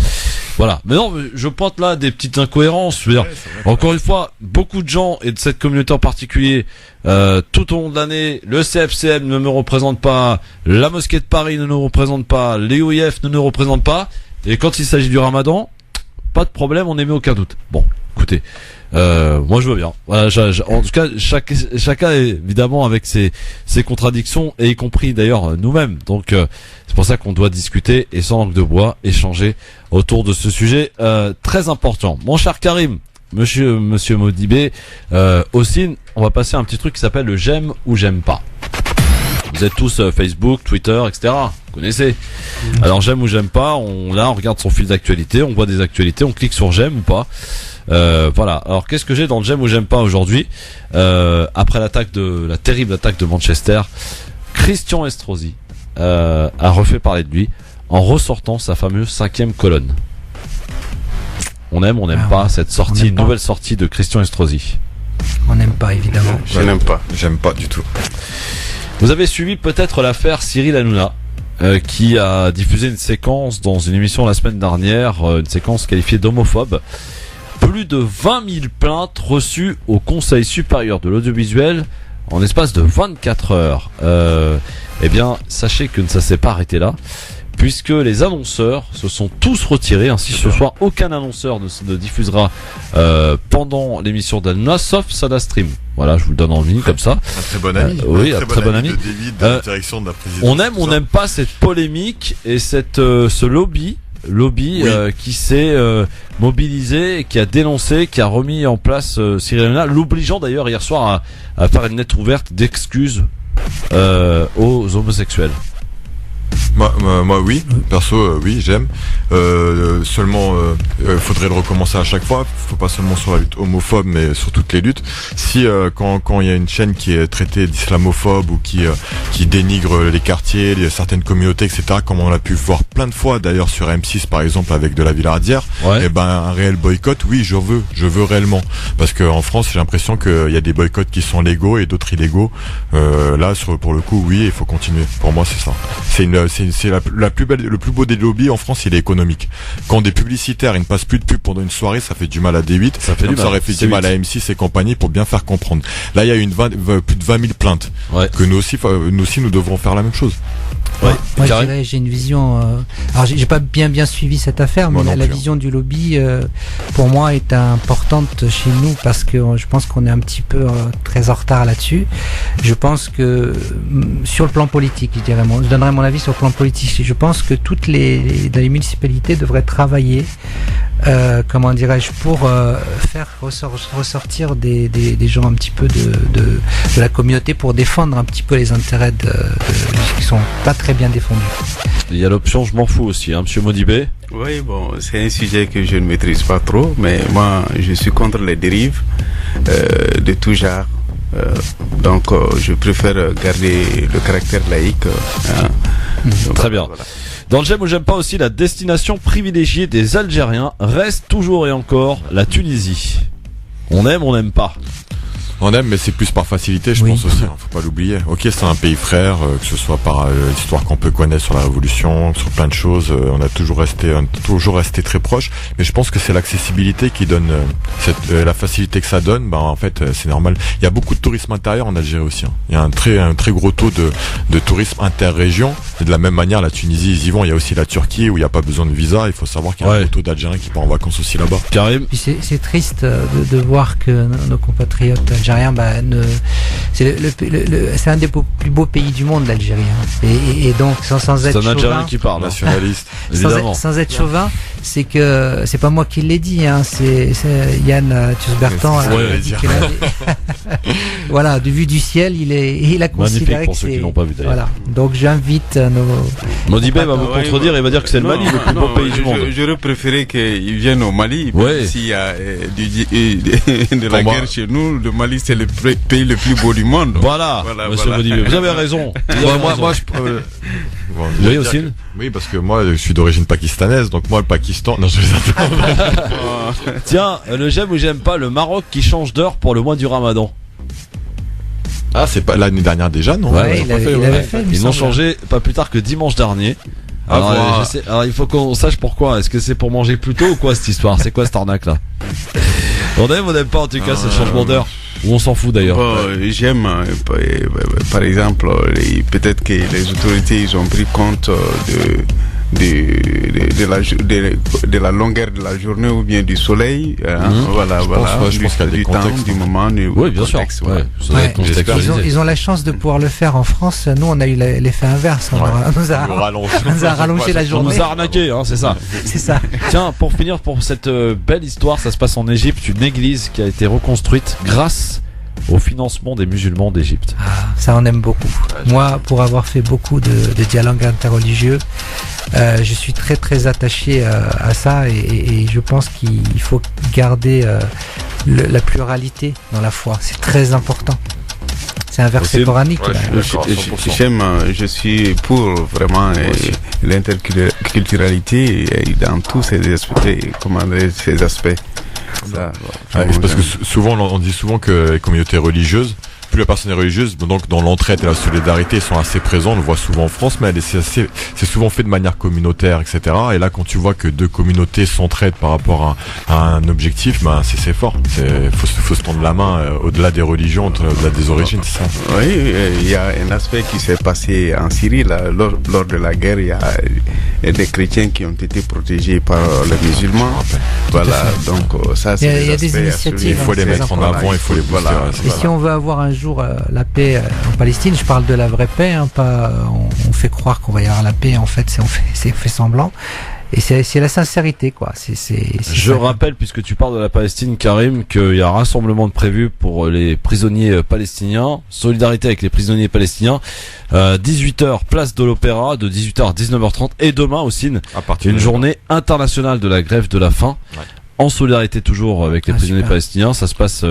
Voilà. Mais non, je pointe là des petites incohérences. Je veux dire, encore une fois, beaucoup de gens, et de cette communauté en particulier, tout au long de l'année, le CFCM ne me représente pas, la mosquée de Paris ne nous représente pas, les OIF ne nous représentent pas, et quand il s'agit du Ramadan, pas de problème, on n'émet aucun doute. Bon, écoutez, moi je veux bien. Voilà, en tout cas, chacun évidemment avec ses contradictions, et y compris d'ailleurs nous-mêmes. Donc c'est pour ça qu'on doit discuter et sans langue de bois échanger autour de ce sujet très important. Mon cher Karim, Monsieur Modibé, aussi, on va passer à un petit truc qui s'appelle le j'aime ou j'aime pas. Vous êtes tous Facebook, Twitter, etc. Vous connaissez. Alors j'aime ou j'aime pas, on regarde son fil d'actualité, on voit des actualités, on clique sur j'aime ou pas. Voilà. Alors qu'est-ce que j'ai dans le j'aime ou j'aime pas aujourd'hui, après la terrible attaque de Manchester, Christian Estrosi a refait parler de lui en ressortant sa fameuse 5e colonne. On aime, on n'aime pas cette sortie, nouvelle sortie de Christian Estrosi. On n'aime pas, évidemment. Je n'aime pas. J'aime pas du tout. Vous avez suivi peut-être l'affaire Cyril Hanouna, qui a diffusé une séquence dans une émission la semaine dernière, une séquence qualifiée d'homophobe. Plus de 20 000 plaintes reçues au Conseil supérieur de l'audiovisuel en espace de 24 heures. Eh bien, sachez que ça s'est pas arrêté là, puisque les annonceurs se sont tous retirés. Ainsi, ce soir, aucun annonceur ne diffusera pendant l'émission d'Hanouna, sauf SodaStream. Voilà, je vous le donne en ligne comme ça. Un très bon ami. Oui, un très bon ami. De David, de la direction de la présidence. On aime, on n'aime pas cette polémique et ce lobby qui s'est mobilisé, qui a dénoncé, qui a remis en place Cyril Hanouna, l'obligeant d'ailleurs hier soir à faire une lettre ouverte d'excuses aux homosexuels. Moi oui, perso oui, j'aime. Seulement faudrait le recommencer à chaque fois. Faut pas seulement sur la lutte homophobe, mais sur toutes les luttes. Si quand il y a une chaîne qui est traitée d'islamophobe ou qui dénigre les quartiers, certaines communautés, etc., comme on a pu voir plein de fois d'ailleurs sur M6 par exemple avec de la Villardière, et ben un réel boycott, oui, je veux réellement, parce que en France j'ai l'impression qu'il y a des boycotts qui sont légaux et d'autres illégaux. Là pour le coup oui, il faut continuer. Pour moi c'est ça. C'est la plus belle, le plus beau des lobbies en France, il est économique. Quand des publicitaires, ils ne passent plus de pub pendant une soirée, ça fait du mal à D8. Ça aurait fait du mal à M6 et compagnie pour bien faire comprendre. Là, il y a eu plus de 20 000 plaintes. Que nous aussi, nous devrons faire la même chose. Ouais. Moi, je dirais, j'ai une vision. Alors, j'ai pas bien suivi cette affaire, mais la vision du lobby, pour moi, est importante chez nous parce que je pense qu'on est un petit peu très en retard là-dessus. Je pense que sur le plan politique, je donnerai mon avis sur le plan politique. Je pense que toutes les municipalités devraient travailler comment dirais-je, pour faire ressortir des gens un petit peu de la communauté pour défendre un petit peu les intérêts qui sont pas très bien défendus. Il y a l'option je m'en fous aussi, hein, Monsieur Modibé. Oui, bon, c'est un sujet que je ne maîtrise pas trop, mais moi, je suis contre les dérives de tout genre. Donc, je préfère garder le caractère laïque. Très bien. Voilà. Dans le j'aime ou j'aime pas aussi, la destination privilégiée des Algériens reste toujours et encore la Tunisie. On aime, on n'aime pas. On aime, mais c'est plus par facilité, je pense aussi, hein, faut pas l'oublier. Ok, c'est un pays frère, que ce soit par l'histoire qu'on peut connaître sur la Révolution, sur plein de choses, on a toujours resté très proche, mais je pense que c'est l'accessibilité qui donne, la facilité que ça donne, en fait, c'est normal. Il y a beaucoup de tourisme intérieur en Algérie aussi, hein. Il y a un très gros taux de tourisme interrégion, et de la même manière, la Tunisie, ils y vont. Il y a aussi la Turquie, où il n'y a pas besoin de visa, il faut savoir qu'il y a un gros taux d'Algériens qui partent en vacances aussi là-bas. Karim. Puis c'est triste de voir que nos compatriotes algériens, c'est un des plus beaux pays du monde, l'Algérie. Et donc sans être chauvin, c'est un Algérien qui parle, nationaliste. Évidemment. Sans être chauvin, c'est que c'est pas moi qui l'ai dit, hein, c'est Yann Thus-Bertan. Voilà, du vu du ciel, il a considéré que c'est. Voilà. Donc j'invite nos. Modibé va vous contredire et va dire que c'est le Mali, le plus beau pays du monde. J'aurais préféré qu'ils viennent au Mali. S'il y a de la guerre chez nous, le Mali c'est le pays le plus beau du monde. Voilà. Monsieur Modibé, vous avez raison. Oui, parce que moi, je suis d'origine pakistanaise, donc moi, le Pakistan. Non, je Tiens, le j'aime ou j'aime pas, le Maroc qui change d'heure pour le mois du Ramadan. Ah, c'est pas l'année dernière déjà, non? Ouais, il avait fait. Ils l'ont changé pas plus tard que dimanche dernier. Alors, il faut qu'on sache pourquoi. Est-ce que c'est pour manger plus tôt ou quoi cette histoire? C'est quoi cette arnaque là? On aime ou on n'aime pas en tout cas ce changement d'heure? Ou on s'en fout d'ailleurs? J'aime, par exemple, peut-être que les autorités ils ont pris compte de la longueur de la journée ou bien du soleil. Je pense qu'il y a des contextes du moment. Oui, bien sûr. Ils ont la chance de pouvoir le faire en France. Nous, on a eu l'effet inverse. On nous a rallongé la journée. On nous a arnaqué, hein, c'est ça. C'est ça. Tiens, pour finir, pour cette belle histoire, ça se passe en Égypte, une église qui a été reconstruite grâce au financement des musulmans d'Égypte. Ça on aime beaucoup. Moi, pour avoir fait beaucoup de dialogues interreligieux, je suis très très attaché à ça et je pense qu'il faut garder la pluralité dans la foi. C'est très important. C'est un verset coranique. Je suis pour vraiment l'interculturalité dans tous ces aspects. Parce que souvent on dit souvent que les communautés religieuses, plus la personne est religieuse, donc dans l'entraide et la solidarité, ils sont assez présents. On le voit souvent en France, mais c'est souvent fait de manière communautaire, etc. Et là, quand tu vois que deux communautés s'entraident par rapport à un objectif, c'est fort. Faut se tendre la main au-delà des religions, au-delà des origines, c'est ça. Oui, il y a un aspect qui s'est passé en Syrie lors de la guerre. Il y a des chrétiens qui ont été protégés par les musulmans. Voilà, donc ça, c'est il y a des initiatives. Il faut les mettre en avant, il faut les booster. Et si on veut avoir un jour la paix en Palestine, je parle de la vraie paix, hein, pas on fait croire qu'on va y avoir la paix, en fait c'est fait semblant. Et c'est la sincérité, quoi. Je rappelle, puisque tu parles de la Palestine, Karim, qu'il y a un rassemblement de prévu pour les prisonniers palestiniens, solidarité avec les prisonniers palestiniens, 18h, place de l'Opéra, de 18h à 19h30, et demain aussi, une journée internationale de la grève de la faim. Ouais. En solidarité toujours avec les prisonniers palestiniens. Ça se passe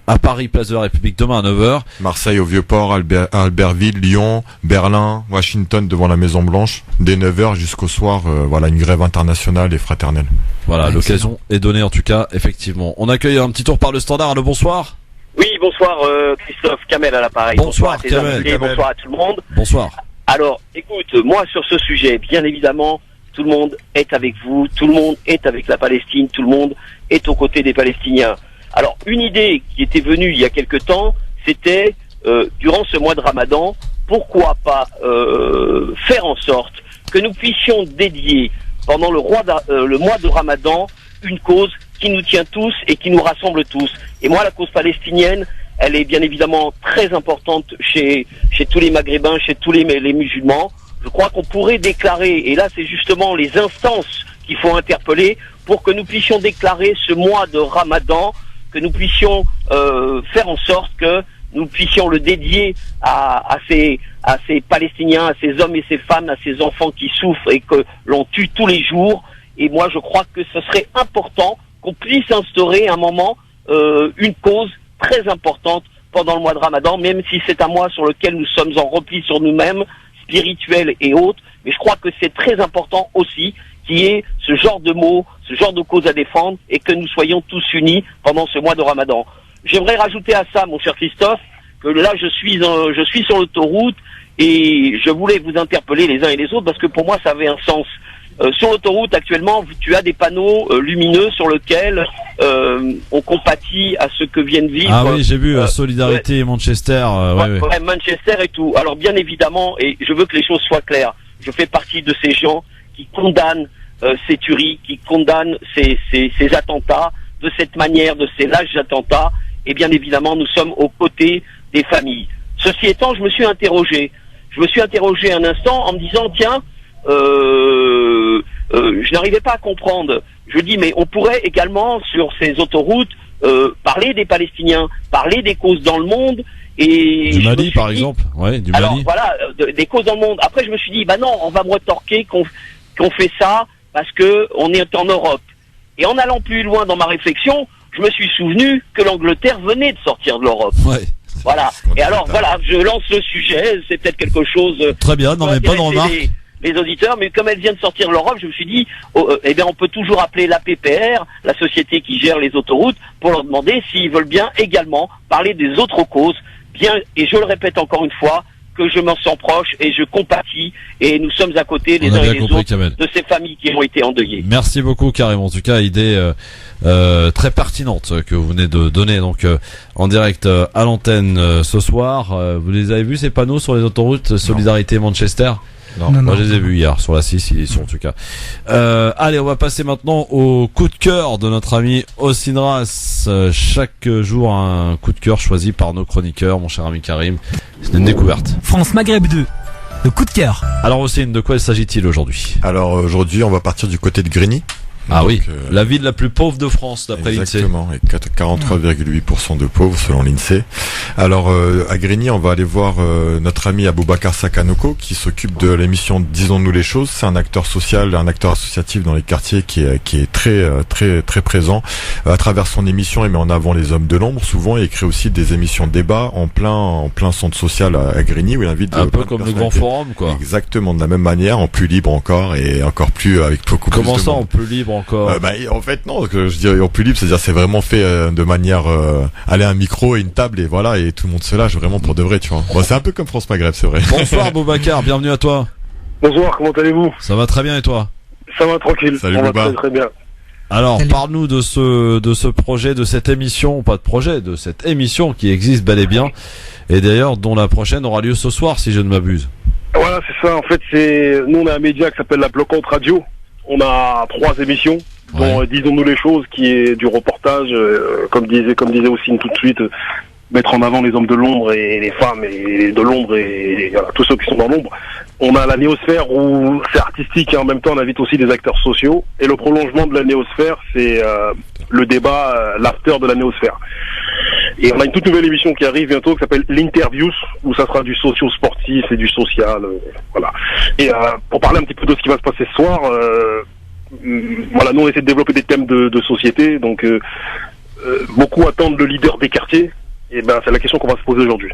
à Paris, place de la République, demain à 9h. Marseille au Vieux-Port, Albertville, Lyon, Berlin, Washington devant la Maison Blanche, dès 9h jusqu'au soir, une grève internationale et fraternelle. Voilà, l'occasion est donnée en tout cas, effectivement. On accueille un petit tour par le standard. Allô, bonsoir. Oui, bonsoir Christophe, Kamel à l'appareil. Bonsoir Kamel. Bonsoir à tout le monde. Bonsoir. Alors, écoute, moi sur ce sujet, bien évidemment, tout le monde est avec vous, tout le monde est avec la Palestine, tout le monde est aux côtés des Palestiniens. Alors, une idée qui était venue il y a quelque temps, c'était, durant ce mois de Ramadan, pourquoi pas faire en sorte que nous puissions dédier, pendant le mois de Ramadan, une cause qui nous tient tous et qui nous rassemble tous. Et moi, la cause palestinienne, elle est bien évidemment très importante chez tous les Maghrébins, chez tous les musulmans. Je crois qu'on pourrait déclarer, et là c'est justement les instances qu'il faut interpeller, pour que nous puissions déclarer ce mois de Ramadan, que nous puissions faire en sorte que nous puissions le dédier à ces Palestiniens, à ces hommes et ces femmes, à ces enfants qui souffrent et que l'on tue tous les jours. Et moi, je crois que ce serait important qu'on puisse instaurer un moment, une cause très importante pendant le mois de Ramadan, même si c'est un mois sur lequel nous sommes en repli sur nous-mêmes, spirituels et autres. Mais je crois que c'est très important aussi qu'il y ait ce genre de mots, ce genre de cause à défendre et que nous soyons tous unis pendant ce mois de Ramadan. J'aimerais rajouter à ça, mon cher Christophe, que là je suis sur l'autoroute et je voulais vous interpeller les uns et les autres parce que pour moi ça avait un sens. Sur l'autoroute actuellement, tu as des panneaux lumineux sur lesquels on compatit à ce que viennent vivre. Ah oui, j'ai vu Solidarité et Manchester. Ouais, Manchester et tout. Alors bien évidemment, et je veux que les choses soient claires, je fais partie de ces gens qui condamnent ces tueries, qui condamnent ces attentats de cette manière, de ces lâches attentats. Et bien évidemment, nous sommes aux côtés des familles. Ceci étant, je me suis interrogé un instant en me disant, tiens, je n'arrivais pas à comprendre. Je dis, mais on pourrait également, sur ces autoroutes, parler des Palestiniens, parler des causes dans le monde. Et du Mali, par exemple. Ouais, du Mali. Alors, voilà, des causes dans le monde. Après, je me suis dit, bah non, on va me retorquer qu'on fait ça parce que on est en Europe. Et en allant plus loin dans ma réflexion, je me suis souvenu que l'Angleterre venait de sortir de l'Europe. Ouais. Voilà. Et alors, voilà, je lance le sujet. C'est peut-être quelque chose. Très bien, non mais bonne remarque. Les auditeurs, mais comme elle vient de sortir de l'Europe, je me suis dit, eh bien, on peut toujours appeler l'APPR, la société qui gère les autoroutes, pour leur demander s'ils veulent bien également parler des autres causes. Bien, et je le répète encore une fois, que je m'en sens proche et je compatis et nous sommes à côté les uns et les autres de ces familles qui ont été endeuillées. Merci beaucoup Karim, en tout cas idée très pertinente que vous venez de donner donc en direct à l'antenne ce soir. Vous les avez vus ces panneaux sur les autoroutes Solidarité Manchester? Non, moi je les ai vus hier sur la 6, ils y sont en tout cas. Allez, on va passer maintenant au coup de cœur de notre ami Osinras. Chaque jour un coup de cœur choisi par nos chroniqueurs, mon cher ami Karim. C'est une découverte. France Maghreb 2, le coup de cœur. Alors Osin, de quoi s'agit-il aujourd'hui? Alors aujourd'hui on va partir du côté de Grigny. Ah donc, oui, la ville la plus pauvre de France d'après l'INSEE. Exactement, et 43,8% de pauvres selon l'INSEE. Alors à Grigny, on va aller voir notre ami Aboubacar Sakanoko qui s'occupe de l'émission Disons-nous les choses. C'est un acteur social, un acteur associatif dans les quartiers qui est très présent. À travers son émission, il met en avant les hommes de l'ombre. Souvent, il crée aussi des émissions de débat en plein centre social à Grigny où il invite un peu comme le Grand Forum, quoi. Exactement, de la même manière, en plus libre encore et encore plus avec beaucoup plus de monde. Comment ça, en plus libre encore? En fait non, je dirais en plus libre, c'est-à-dire c'est vraiment fait de manière aller à un micro et une table et voilà et tout le monde se lâche vraiment pour de vrai, tu vois. Bon, c'est un peu comme France Maghreb, c'est vrai. Bonsoir Boubacar, bienvenue à toi. Bonsoir, comment allez-vous? Ça va très bien et toi? Ça va tranquille. Salut on Bouba. va très bien. Alors parle-nous de ce projet, de cette émission, pas de projet, de cette émission qui existe bel et bien et d'ailleurs dont la prochaine aura lieu ce soir si je ne m'abuse. Voilà, c'est ça. En fait, nous on a un média qui s'appelle la Bloquante Radio. On a 3 émissions, dont Disons-nous les choses, qui est du reportage, comme disait Ossine tout de suite, mettre en avant les hommes de l'ombre et les femmes et de l'ombre et voilà, tous ceux qui sont dans l'ombre. On a la néosphère où c'est artistique et en même temps on invite aussi des acteurs sociaux. Et le prolongement de la néosphère, c'est le débat, l'after de la néosphère. Et on a une toute nouvelle émission qui arrive bientôt qui s'appelle l'Interviews, où ça sera du socio-sportif et du social, voilà. Et pour parler un petit peu de ce qui va se passer ce soir, voilà, nous on essaie de développer des thèmes de société, donc beaucoup attendent le leader des quartiers, et ben c'est la question qu'on va se poser aujourd'hui,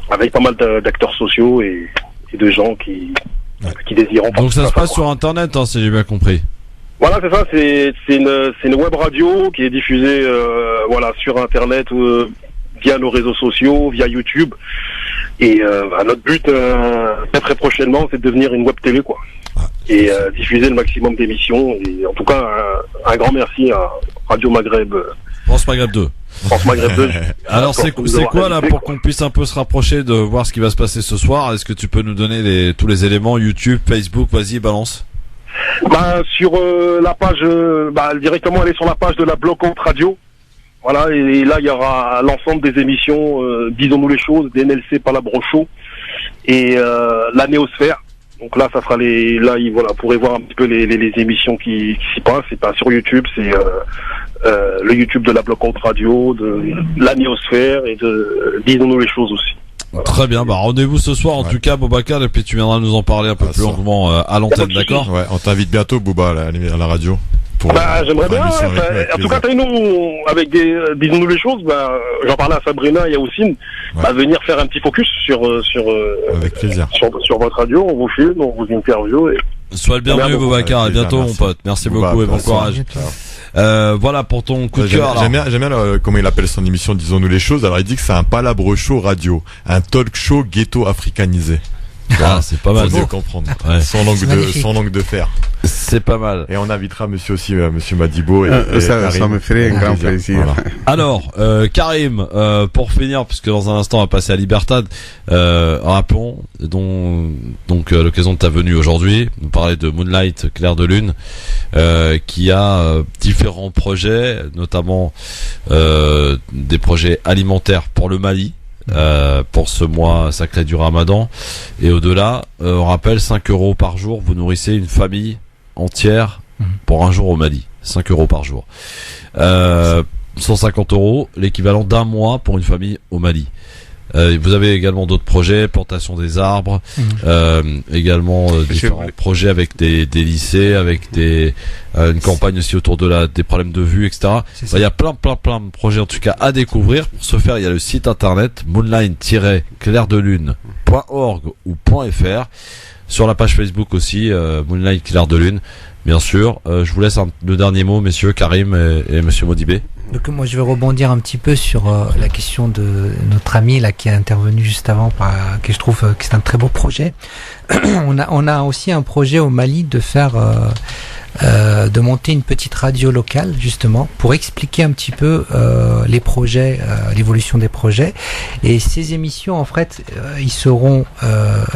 avec pas mal d'acteurs sociaux et de gens qui désirent. Donc ça se passe sur Internet, hein, si j'ai bien compris. Voilà, c'est ça, c'est une web radio qui est diffusée voilà, sur Internet via nos réseaux sociaux, via YouTube. Et notre but très prochainement, c'est de devenir une web télé, quoi. Et diffuser le maximum d'émissions. Et en tout cas, un grand merci à Radio Maghreb. France Maghreb 2. France Maghreb 2. Alors c'est quoi là pour qu'on puisse un peu se rapprocher de voir ce qui va se passer ce soir? Est-ce que tu peux nous donner tous les éléments YouTube, Facebook, vas-y balance. Sur la page, directement aller sur la page de la Bloquante Radio. Voilà, et là il y aura l'ensemble des émissions, Disons-nous les choses, DNLC par la Brochot et la Néosphère. Donc là, ça sera vous pourrez voir un petit peu les émissions qui s'y passent. C'est pas sur YouTube, c'est le YouTube de la Bloquante Radio, de l'Aniosphère et de Disons-nous les choses aussi. Très bien, rendez-vous ce soir en tout cas, Boubacar, et puis tu viendras nous en parler un peu plus longuement à l'antenne, d'accord? Ouais, on t'invite bientôt, Bouba, à la radio. J'aimerais bien. En tout cas, nous, avec Disons-nous les choses, j'en parlais à Sabrina et à Oussine, venir faire un petit focus avec plaisir. sur votre radio, on vous filme, on vous interview. Sois le bienvenu, Boubacar, à bientôt, mon pote. Merci beaucoup et bon courage. Voilà pour ton coup de cœur. J'aime bien comment il appelle son émission Disons-nous les choses. Alors il dit que c'est un palabre show radio, un talk show ghetto africanisé. C'est pas mal. Faut mieux comprendre. Ouais. Sans langue de fer. C'est pas mal. Et on invitera monsieur Madibo ça me ferait un grand plaisir. Voilà. Alors, Karim, pour finir, puisque dans un instant on va passer à Libertad, rappelons donc l'occasion de ta venue aujourd'hui, nous parler de Moonlight, Clair de Lune, qui a différents projets, notamment des projets alimentaires pour le Mali. Pour ce mois sacré du Ramadan, et au-delà, on rappelle 5 € par jour, vous nourrissez une famille entière pour un jour au Mali. 5 € par jour, 150 €, l'équivalent d'un mois pour une famille au Mali. Vous avez également d'autres projets, plantation des arbres, également différents projets avec des lycées, avec une campagne aussi autour des problèmes de vue, etc. Il y a plein de projets en tout cas à découvrir. Pour ce faire, il y a le site internet moonlight-clairdelune.org ou .fr. Sur la page Facebook aussi, Moonlight Clair de Lune. Bien sûr, je vous laisse le dernier mot, messieurs, Karim et monsieur Modibé. Donc moi je vais rebondir un petit peu sur la question de notre ami là qui a intervenu juste avant, que je trouve que c'est un très beau projet. On a aussi un projet au Mali de faire de monter une petite radio locale justement pour expliquer un petit peu les projets, l'évolution des projets, et ces émissions en fait ils seront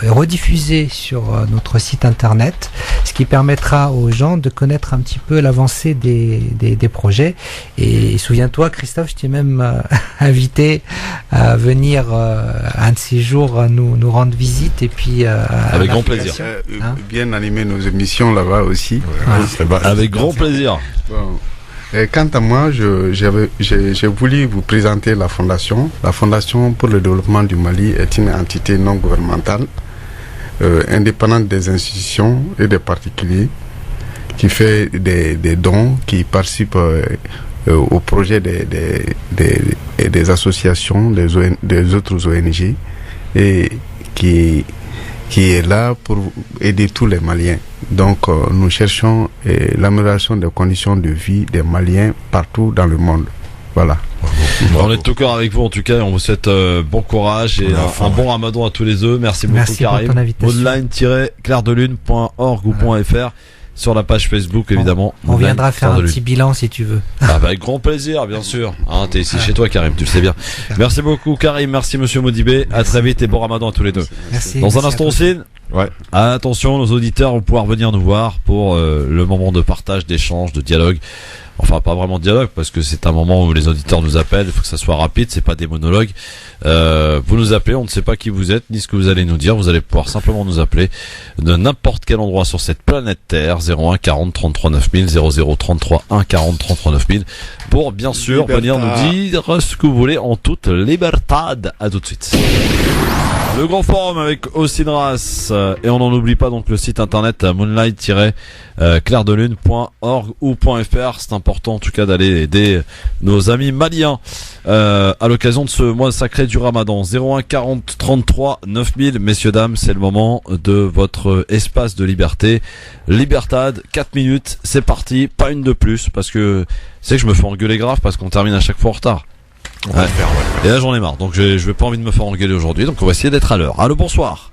rediffusées sur notre site internet, ce qui permettra aux gens de connaître un petit peu l'avancée des projets. Et souviens-toi Christophe, je t'ai même invité à venir un de ces jours nous rendre visite, et puis avec grand plaisir, bien animer nos émissions là-bas aussi. Avec grand plaisir. Bon. Et quant à moi, j'ai voulu vous présenter la Fondation. La Fondation pour le développement du Mali est une entité non gouvernementale, indépendante des institutions et des particuliers, qui fait des dons, qui participe au projet des associations, des autres ONG, et qui est là pour aider tous les Maliens. Donc nous cherchons l'amélioration des conditions de vie des Maliens partout dans le monde. Voilà. On est tout cœur avec vous en tout cas, et on vous souhaite bon courage et un bon Ramadan à tous les deux. Merci beaucoup Karim. Online-clairdelune.org ou .fr. Sur la page Facebook, évidemment. On viendra faire un petit bilan si tu veux. Avec grand plaisir, bien sûr. T'es ici chez toi, Karim, tu le sais bien. Merci beaucoup, Karim. Merci, monsieur Modibé. À très vite et bon Ramadan à tous les deux. Merci. Dans un instant aussi. Attention, nos auditeurs vont pouvoir venir nous voir pour le moment de partage, d'échange, de dialogue. Enfin, pas vraiment de dialogue, parce que c'est un moment où les auditeurs nous appellent, il faut que ça soit rapide, c'est pas des monologues. Vous nous appelez, on ne sait pas qui vous êtes, ni ce que vous allez nous dire, vous allez pouvoir simplement nous appeler de n'importe quel endroit sur cette planète Terre, 01 40 33 9000, 00 33 1 40 33 9000, pour bien sûr venir nous dire ce que vous voulez en toute libertad. À tout de suite. Le grand forum avec Osinras, et on n'en oublie pas donc le site internet moonlight-clairdelune.org ou .fr. C'est important en tout cas d'aller aider nos amis maliens à l'occasion de ce mois sacré du Ramadan. 01 40 33 9000, messieurs dames, c'est le moment de votre espace de liberté. Libertad, 4 minutes, c'est parti, pas une de plus, parce que c'est que je me fais engueuler grave parce qu'on termine à chaque fois en retard. Et là j'en ai marre, donc je vais pas envie de me faire engueuler aujourd'hui, donc on va essayer d'être à l'heure. Allô, bonsoir.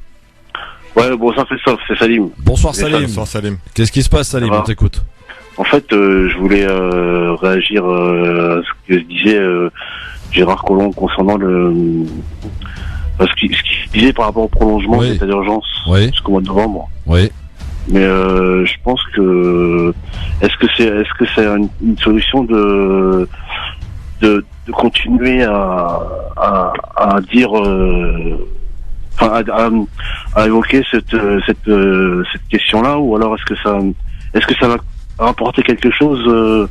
Ouais, bonsoir, c'est Salim. Bonsoir Salim. Bonsoir Salim. Qu'est-ce qui se passe, Salim? On t'écoute. En fait, je voulais réagir à ce que disait Gérard Collomb concernant ce qu'il disait par rapport au prolongement de l'état d'urgence jusqu'au mois de novembre. Oui. Mais je pense que est-ce que c'est une solution de continuer à dire à évoquer cette question-là, ou alors est-ce que ça va rapporter quelque chose,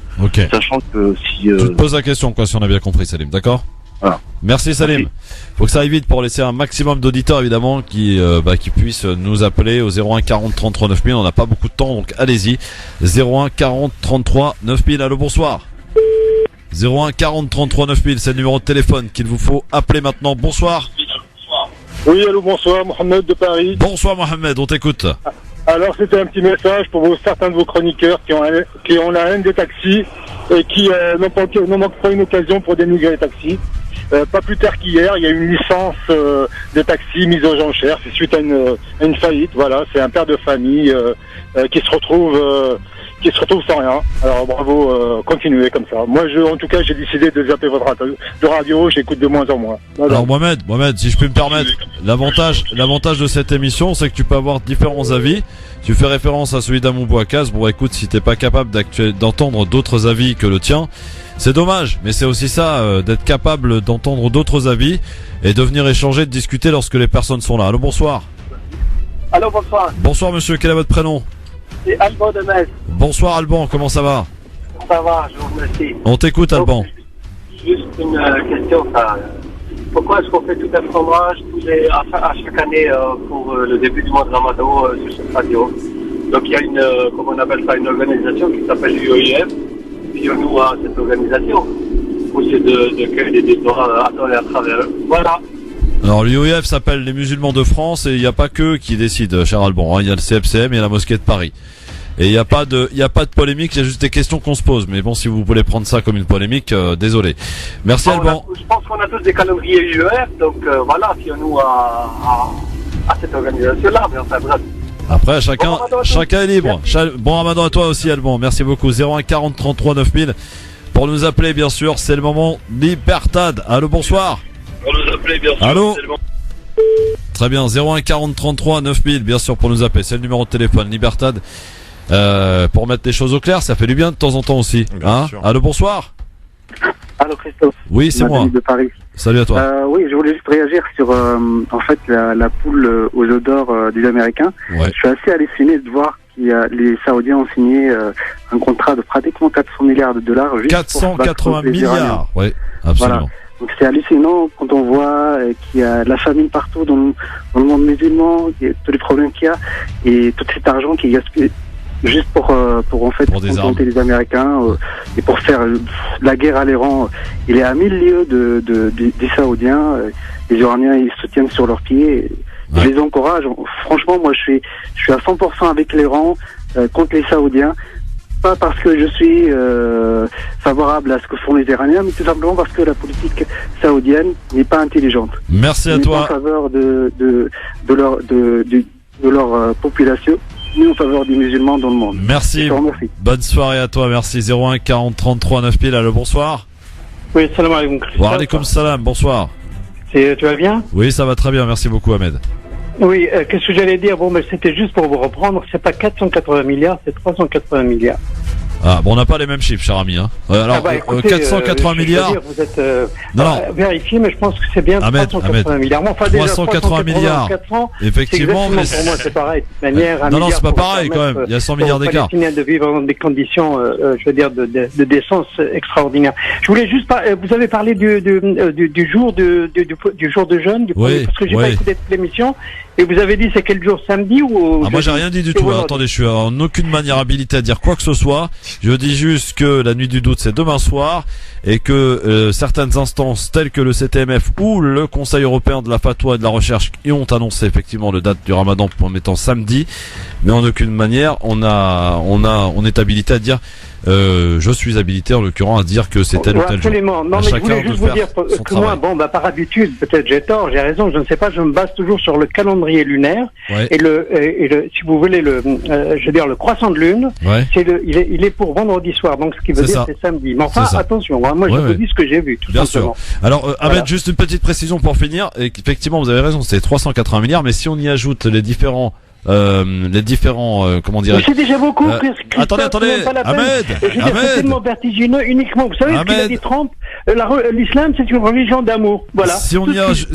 sachant que si... Tu te poses la question, quoi, si on a bien compris, Salim, d'accord? Voilà. Merci Salim. Faut que ça aille vite pour laisser un maximum d'auditeurs évidemment qui puissent nous appeler au 01 40 33 9000. On n'a pas beaucoup de temps, donc allez-y. 01 40 33 9000. Allô, bonsoir. 01 40 33 9000, c'est le numéro de téléphone qu'il vous faut appeler maintenant. Bonsoir. Oui, allô, bonsoir, Mohamed de Paris. Bonsoir Mohamed, on t'écoute. Alors c'était un petit message pour certains de vos chroniqueurs qui ont la haine des taxis et qui n'ont manquent pas une occasion pour dénigrer les taxis. Pas plus tard qu'hier, il y a une licence de taxi mise aux enchères. C'est suite à une faillite. Voilà, c'est un père de famille qui se retrouve sans rien. Alors bravo, continuez comme ça. Moi, en tout cas, j'ai décidé de zapper votre radio. J'écoute de moins en moins. Voilà. Alors Mohamed, si je peux me permettre, l'avantage de cette émission, c'est que tu peux avoir différents avis. Tu fais référence à celui d'Amou Bouakaz. Bon, écoute, si t'es pas capable d'entendre d'autres avis que le tien, c'est dommage, mais c'est aussi ça, d'être capable d'entendre d'autres avis et de venir échanger, de discuter lorsque les personnes sont là. Allô, bonsoir. Allô, bonsoir. Bonsoir monsieur, quel est votre prénom? C'est Alban de Metz. Bonsoir Alban, comment ça va? Ça va, je vous remercie. On t'écoute Alban. Juste une question, pourquoi est-ce qu'on fait tout un fromage à chaque année pour le début du mois de Ramadan sur cette radio? Donc il y a comment on appelle ça, une organisation qui s'appelle l'UEF. Puis nous à cette organisation, où c'est de cueillir des Torahs à travers eux. Voilà. Alors l'UEF s'appelle les musulmans de France et il n'y a pas qu'eux qui décident, cher Alban. Il y a le CFCM, il y a la mosquée de Paris. Et il n'y a pas de polémique, il y a juste des questions qu'on se pose. Mais bon, si vous voulez prendre ça comme une polémique, désolé. Merci Alban. Je pense qu'on a tous des calendriers UEF, donc voilà, fions-nous à cette organisation-là, mais enfin bref. Après, chacun est libre. Bon Ramadan à toi aussi, Alban. Merci beaucoup. 01 40 33 9000. Pour nous appeler, bien sûr, c'est le moment. Libertad. Allô, bonsoir. Pour nous appeler, bien sûr. Allô. Très bien. 01 40 33 9000, bien sûr, pour nous appeler. C'est le numéro de téléphone. Libertad. Pour mettre les choses au clair, ça fait du bien de temps en temps aussi. Hein. Allô, bonsoir. Allô, Christophe. Oui, c'est moi. De Paris. Salut à toi. Oui, je voulais juste réagir sur en fait la poule aux odeurs des Américains. Ouais. Je suis assez halluciné de voir que les Saoudiens ont signé un contrat de pratiquement 400 milliards de dollars. Juste 480 milliards. Oui, absolument. Voilà. Donc c'est hallucinant quand on voit qu'il y a de la famine partout dans le monde musulman, tous les problèmes qu'il y a et tout cet argent qui est gaspillé juste pour en fait contenter les Américains et pour faire la guerre à l'Iran. Il est à 1000 lieues des Saoudiens. Les Iraniens ils se tiennent sur leurs pieds. Je les encourage. Franchement, moi je suis à 100% avec l'Iran contre les Saoudiens. Pas parce que je suis favorable à ce que font les Iraniens, mais tout simplement parce que la politique saoudienne n'est pas intelligente. Merci à toi. En faveur de leur population, ni en faveur des musulmans dans le monde. Merci. Bonne soirée à toi. Merci. 01 40 33 9000. Allô, bonsoir. Oui, salam alaikum. Wa alaikum salam. Bonsoir. Tu vas bien? Oui, ça va très bien. Merci beaucoup, Ahmed. Oui, qu'est-ce que j'allais dire? Bon, mais c'était juste pour vous reprendre. C'est pas 480 milliards, c'est 380 milliards. Ah, bon, on n'a pas les mêmes chiffres, cher ami. Hein. Alors, écoutez, 480 milliards. Dire, vous êtes vérifié, mais je pense que c'est bien 380 milliards. Enfin, 380 milliards. 400, effectivement, mais pour moi, c'est pareil. De toute manière, non, c'est pas pareil quand même. Il y a 100 milliards d'écart. De vivre dans des conditions, je veux dire, de décence extraordinaires. Je voulais juste vous avez parlé du jour de jeûne, parce que j'ai pas écouté toute l'émission. Et vous avez dit c'est quel jour, samedi ou moi j'ai rien dit du tout. Attendez, je suis en aucune manière habilité à dire quoi que ce soit. Je dis juste que la nuit du doute c'est demain soir et que certaines instances telles que le CTMF ou le Conseil européen de la fatwa et de la recherche y ont annoncé effectivement le date du Ramadan comme étant samedi, mais en aucune manière on est habilité à dire je suis habilité en l'occurrence à dire que c'est tel ou tel jour. Absolument. Non, mais je voulais juste vous dire que moi, par habitude, peut-être j'ai tort, j'ai raison, je ne sais pas, je me base toujours sur le calendrier lunaire et si vous voulez je veux dire le croissant de lune, il est pour vendredi soir, donc ce qui veut dire c'est samedi. Mais enfin, attention, moi je vous dis ce que j'ai vu, tout simplement. Sûr. Alors, Ahmed, juste une petite précision pour finir. Et effectivement, vous avez raison, c'est 380 milliards, mais si on y ajoute les différents comment dirais-je. C'est déjà beaucoup. Attendez, Ahmed. C'est tellement vertigineux uniquement. Vous savez ce qu'il a dit Trump L'islam, c'est une religion d'amour. Voilà. Si on y rajoute,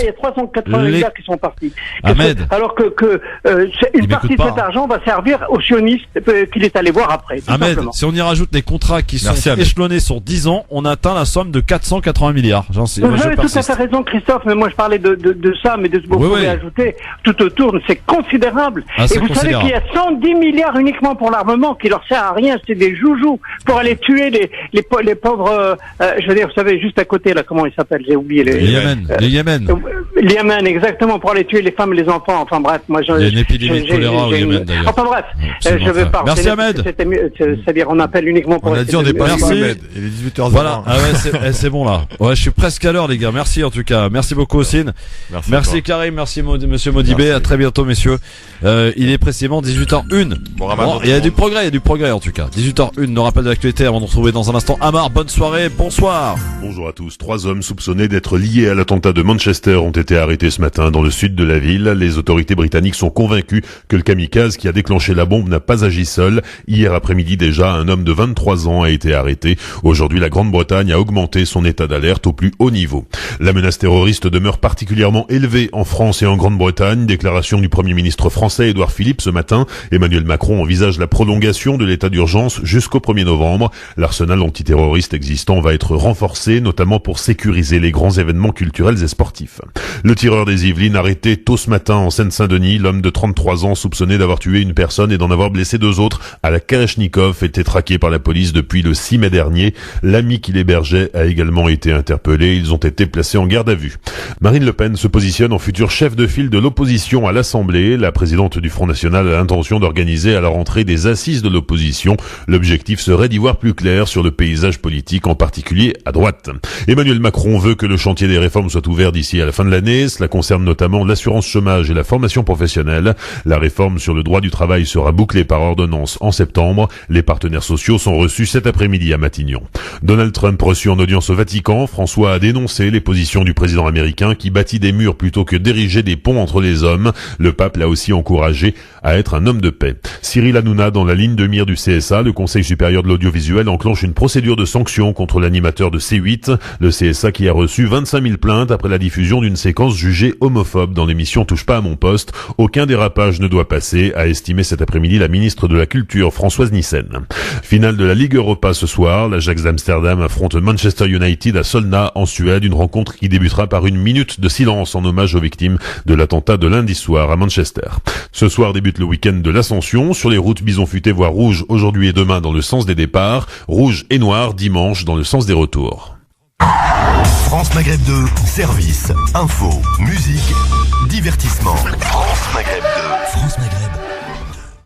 il y a 380 milliards qui sont partis. Ahmed. Alors que une partie de cet argent va servir aux sionistes qu'il est allé voir après. Ahmed, simplement. si on y rajoute les contrats qui sont échelonnés sur 10 ans, on atteint la somme de 480 milliards. Vous avez tout à fait raison, Christophe, mais moi je parlais de ça, mais de ce que vous pouvez ajouter tout autour, c'est considérable. Et vous savez qu'il y a 110 milliards uniquement pour l'armement qui leur sert à rien, c'est des joujoux pour aller tuer les pauvres, je veux dire, vous savez, juste à côté, là, comment ils s'appellent, j'ai oublié. Les Yémen. Les Yémen, exactement, pour aller tuer les femmes et les enfants, enfin bref, moi il y a une épidémie de choléra au Yémen d'ailleurs. Enfin bref, je vais pas. Merci Ahmed. C'est-à-dire, on appelle uniquement pour... On a dit on n'est pas Ahmed. Il est 18h20. Voilà, c'est bon là. Ouais, je suis presque à l'heure les gars, merci en tout cas. Merci beaucoup Ossine. Merci Karim, merci Monsieur Modibé, à très bientôt messieurs. Il est précisément 18h01. Bon, il y a du progrès en tout cas. 18h01, nos rappels de l'actualité avant de retrouver dans un instant Amar. Bonne soirée, bonsoir. Bonjour à tous. 3 hommes soupçonnés d'être liés à l'attentat de Manchester ont été arrêtés ce matin dans le sud de la ville. Les autorités britanniques sont convaincues que le kamikaze qui a déclenché la bombe n'a pas agi seul. Hier après-midi déjà, un homme de 23 ans a été arrêté. Aujourd'hui, la Grande-Bretagne a augmenté son état d'alerte au plus haut niveau. La menace terroriste demeure particulièrement élevée en France et en Grande-Bretagne. Déclaration du Premier ministre français Édouard Philippe ce matin. Emmanuel Macron envisage la prolongation de l'état d'urgence jusqu'au 1er novembre. L'arsenal antiterroriste existant va être renforcé, notamment pour sécuriser les grands événements culturels et sportifs. Le tireur des Yvelines arrêté tôt ce matin en Seine-Saint-Denis. L'homme de 33 ans soupçonné d'avoir tué une personne et d'en avoir blessé 2 autres à la Kalachnikov était traqué par la police depuis le 6 mai dernier. L'ami qui l'hébergeait a également été interpellé. Ils ont été placés en garde à vue. Marine Le Pen se positionne en futur chef de file de l'opposition à l'Assemblée. La présidente du Front National a l'intention d'organiser à la rentrée des assises de l'opposition. L'objectif serait d'y voir plus clair sur le paysage politique, en particulier à droite. Emmanuel Macron veut que le chantier des réformes soit ouvert d'ici à la fin de l'année. Cela concerne notamment l'assurance chômage et la formation professionnelle. La réforme sur le droit du travail sera bouclée par ordonnance en septembre. Les partenaires sociaux sont reçus cet après-midi à Matignon. Donald Trump reçu en audience au Vatican. François a dénoncé les positions du président américain qui bâtit des murs plutôt que d'ériger des ponts entre les hommes. Le pape l'a aussi encouragé à être un homme de paix. Cyril Hanouna dans la ligne de mire du CSA. Le Conseil supérieur de l'audiovisuel enclenche une procédure de sanction contre l'animateur de C8. Le CSA qui a reçu 25 000 plaintes après la diffusion d'une séquence jugée homophobe dans l'émission Touche pas à mon poste. Aucun dérapage ne doit passer, a estimé cet après-midi la ministre de la Culture Françoise Nyssen. Finale de la Ligue Europa ce soir. L'Ajax d'Amsterdam affronte Manchester United à Solna en Suède. Une rencontre qui débutera par une minute de silence en hommage aux victimes de l'attentat de lundi soir à Manchester. Ce soir débute le week-end de l'Ascension. Sur les routes, bison futé voire rouge aujourd'hui et demain dans le sens des départs. Rouge et noir dimanche dans le sens des retours. France Maghreb 2, service, info, musique, divertissement. France Maghreb 2. France Maghreb.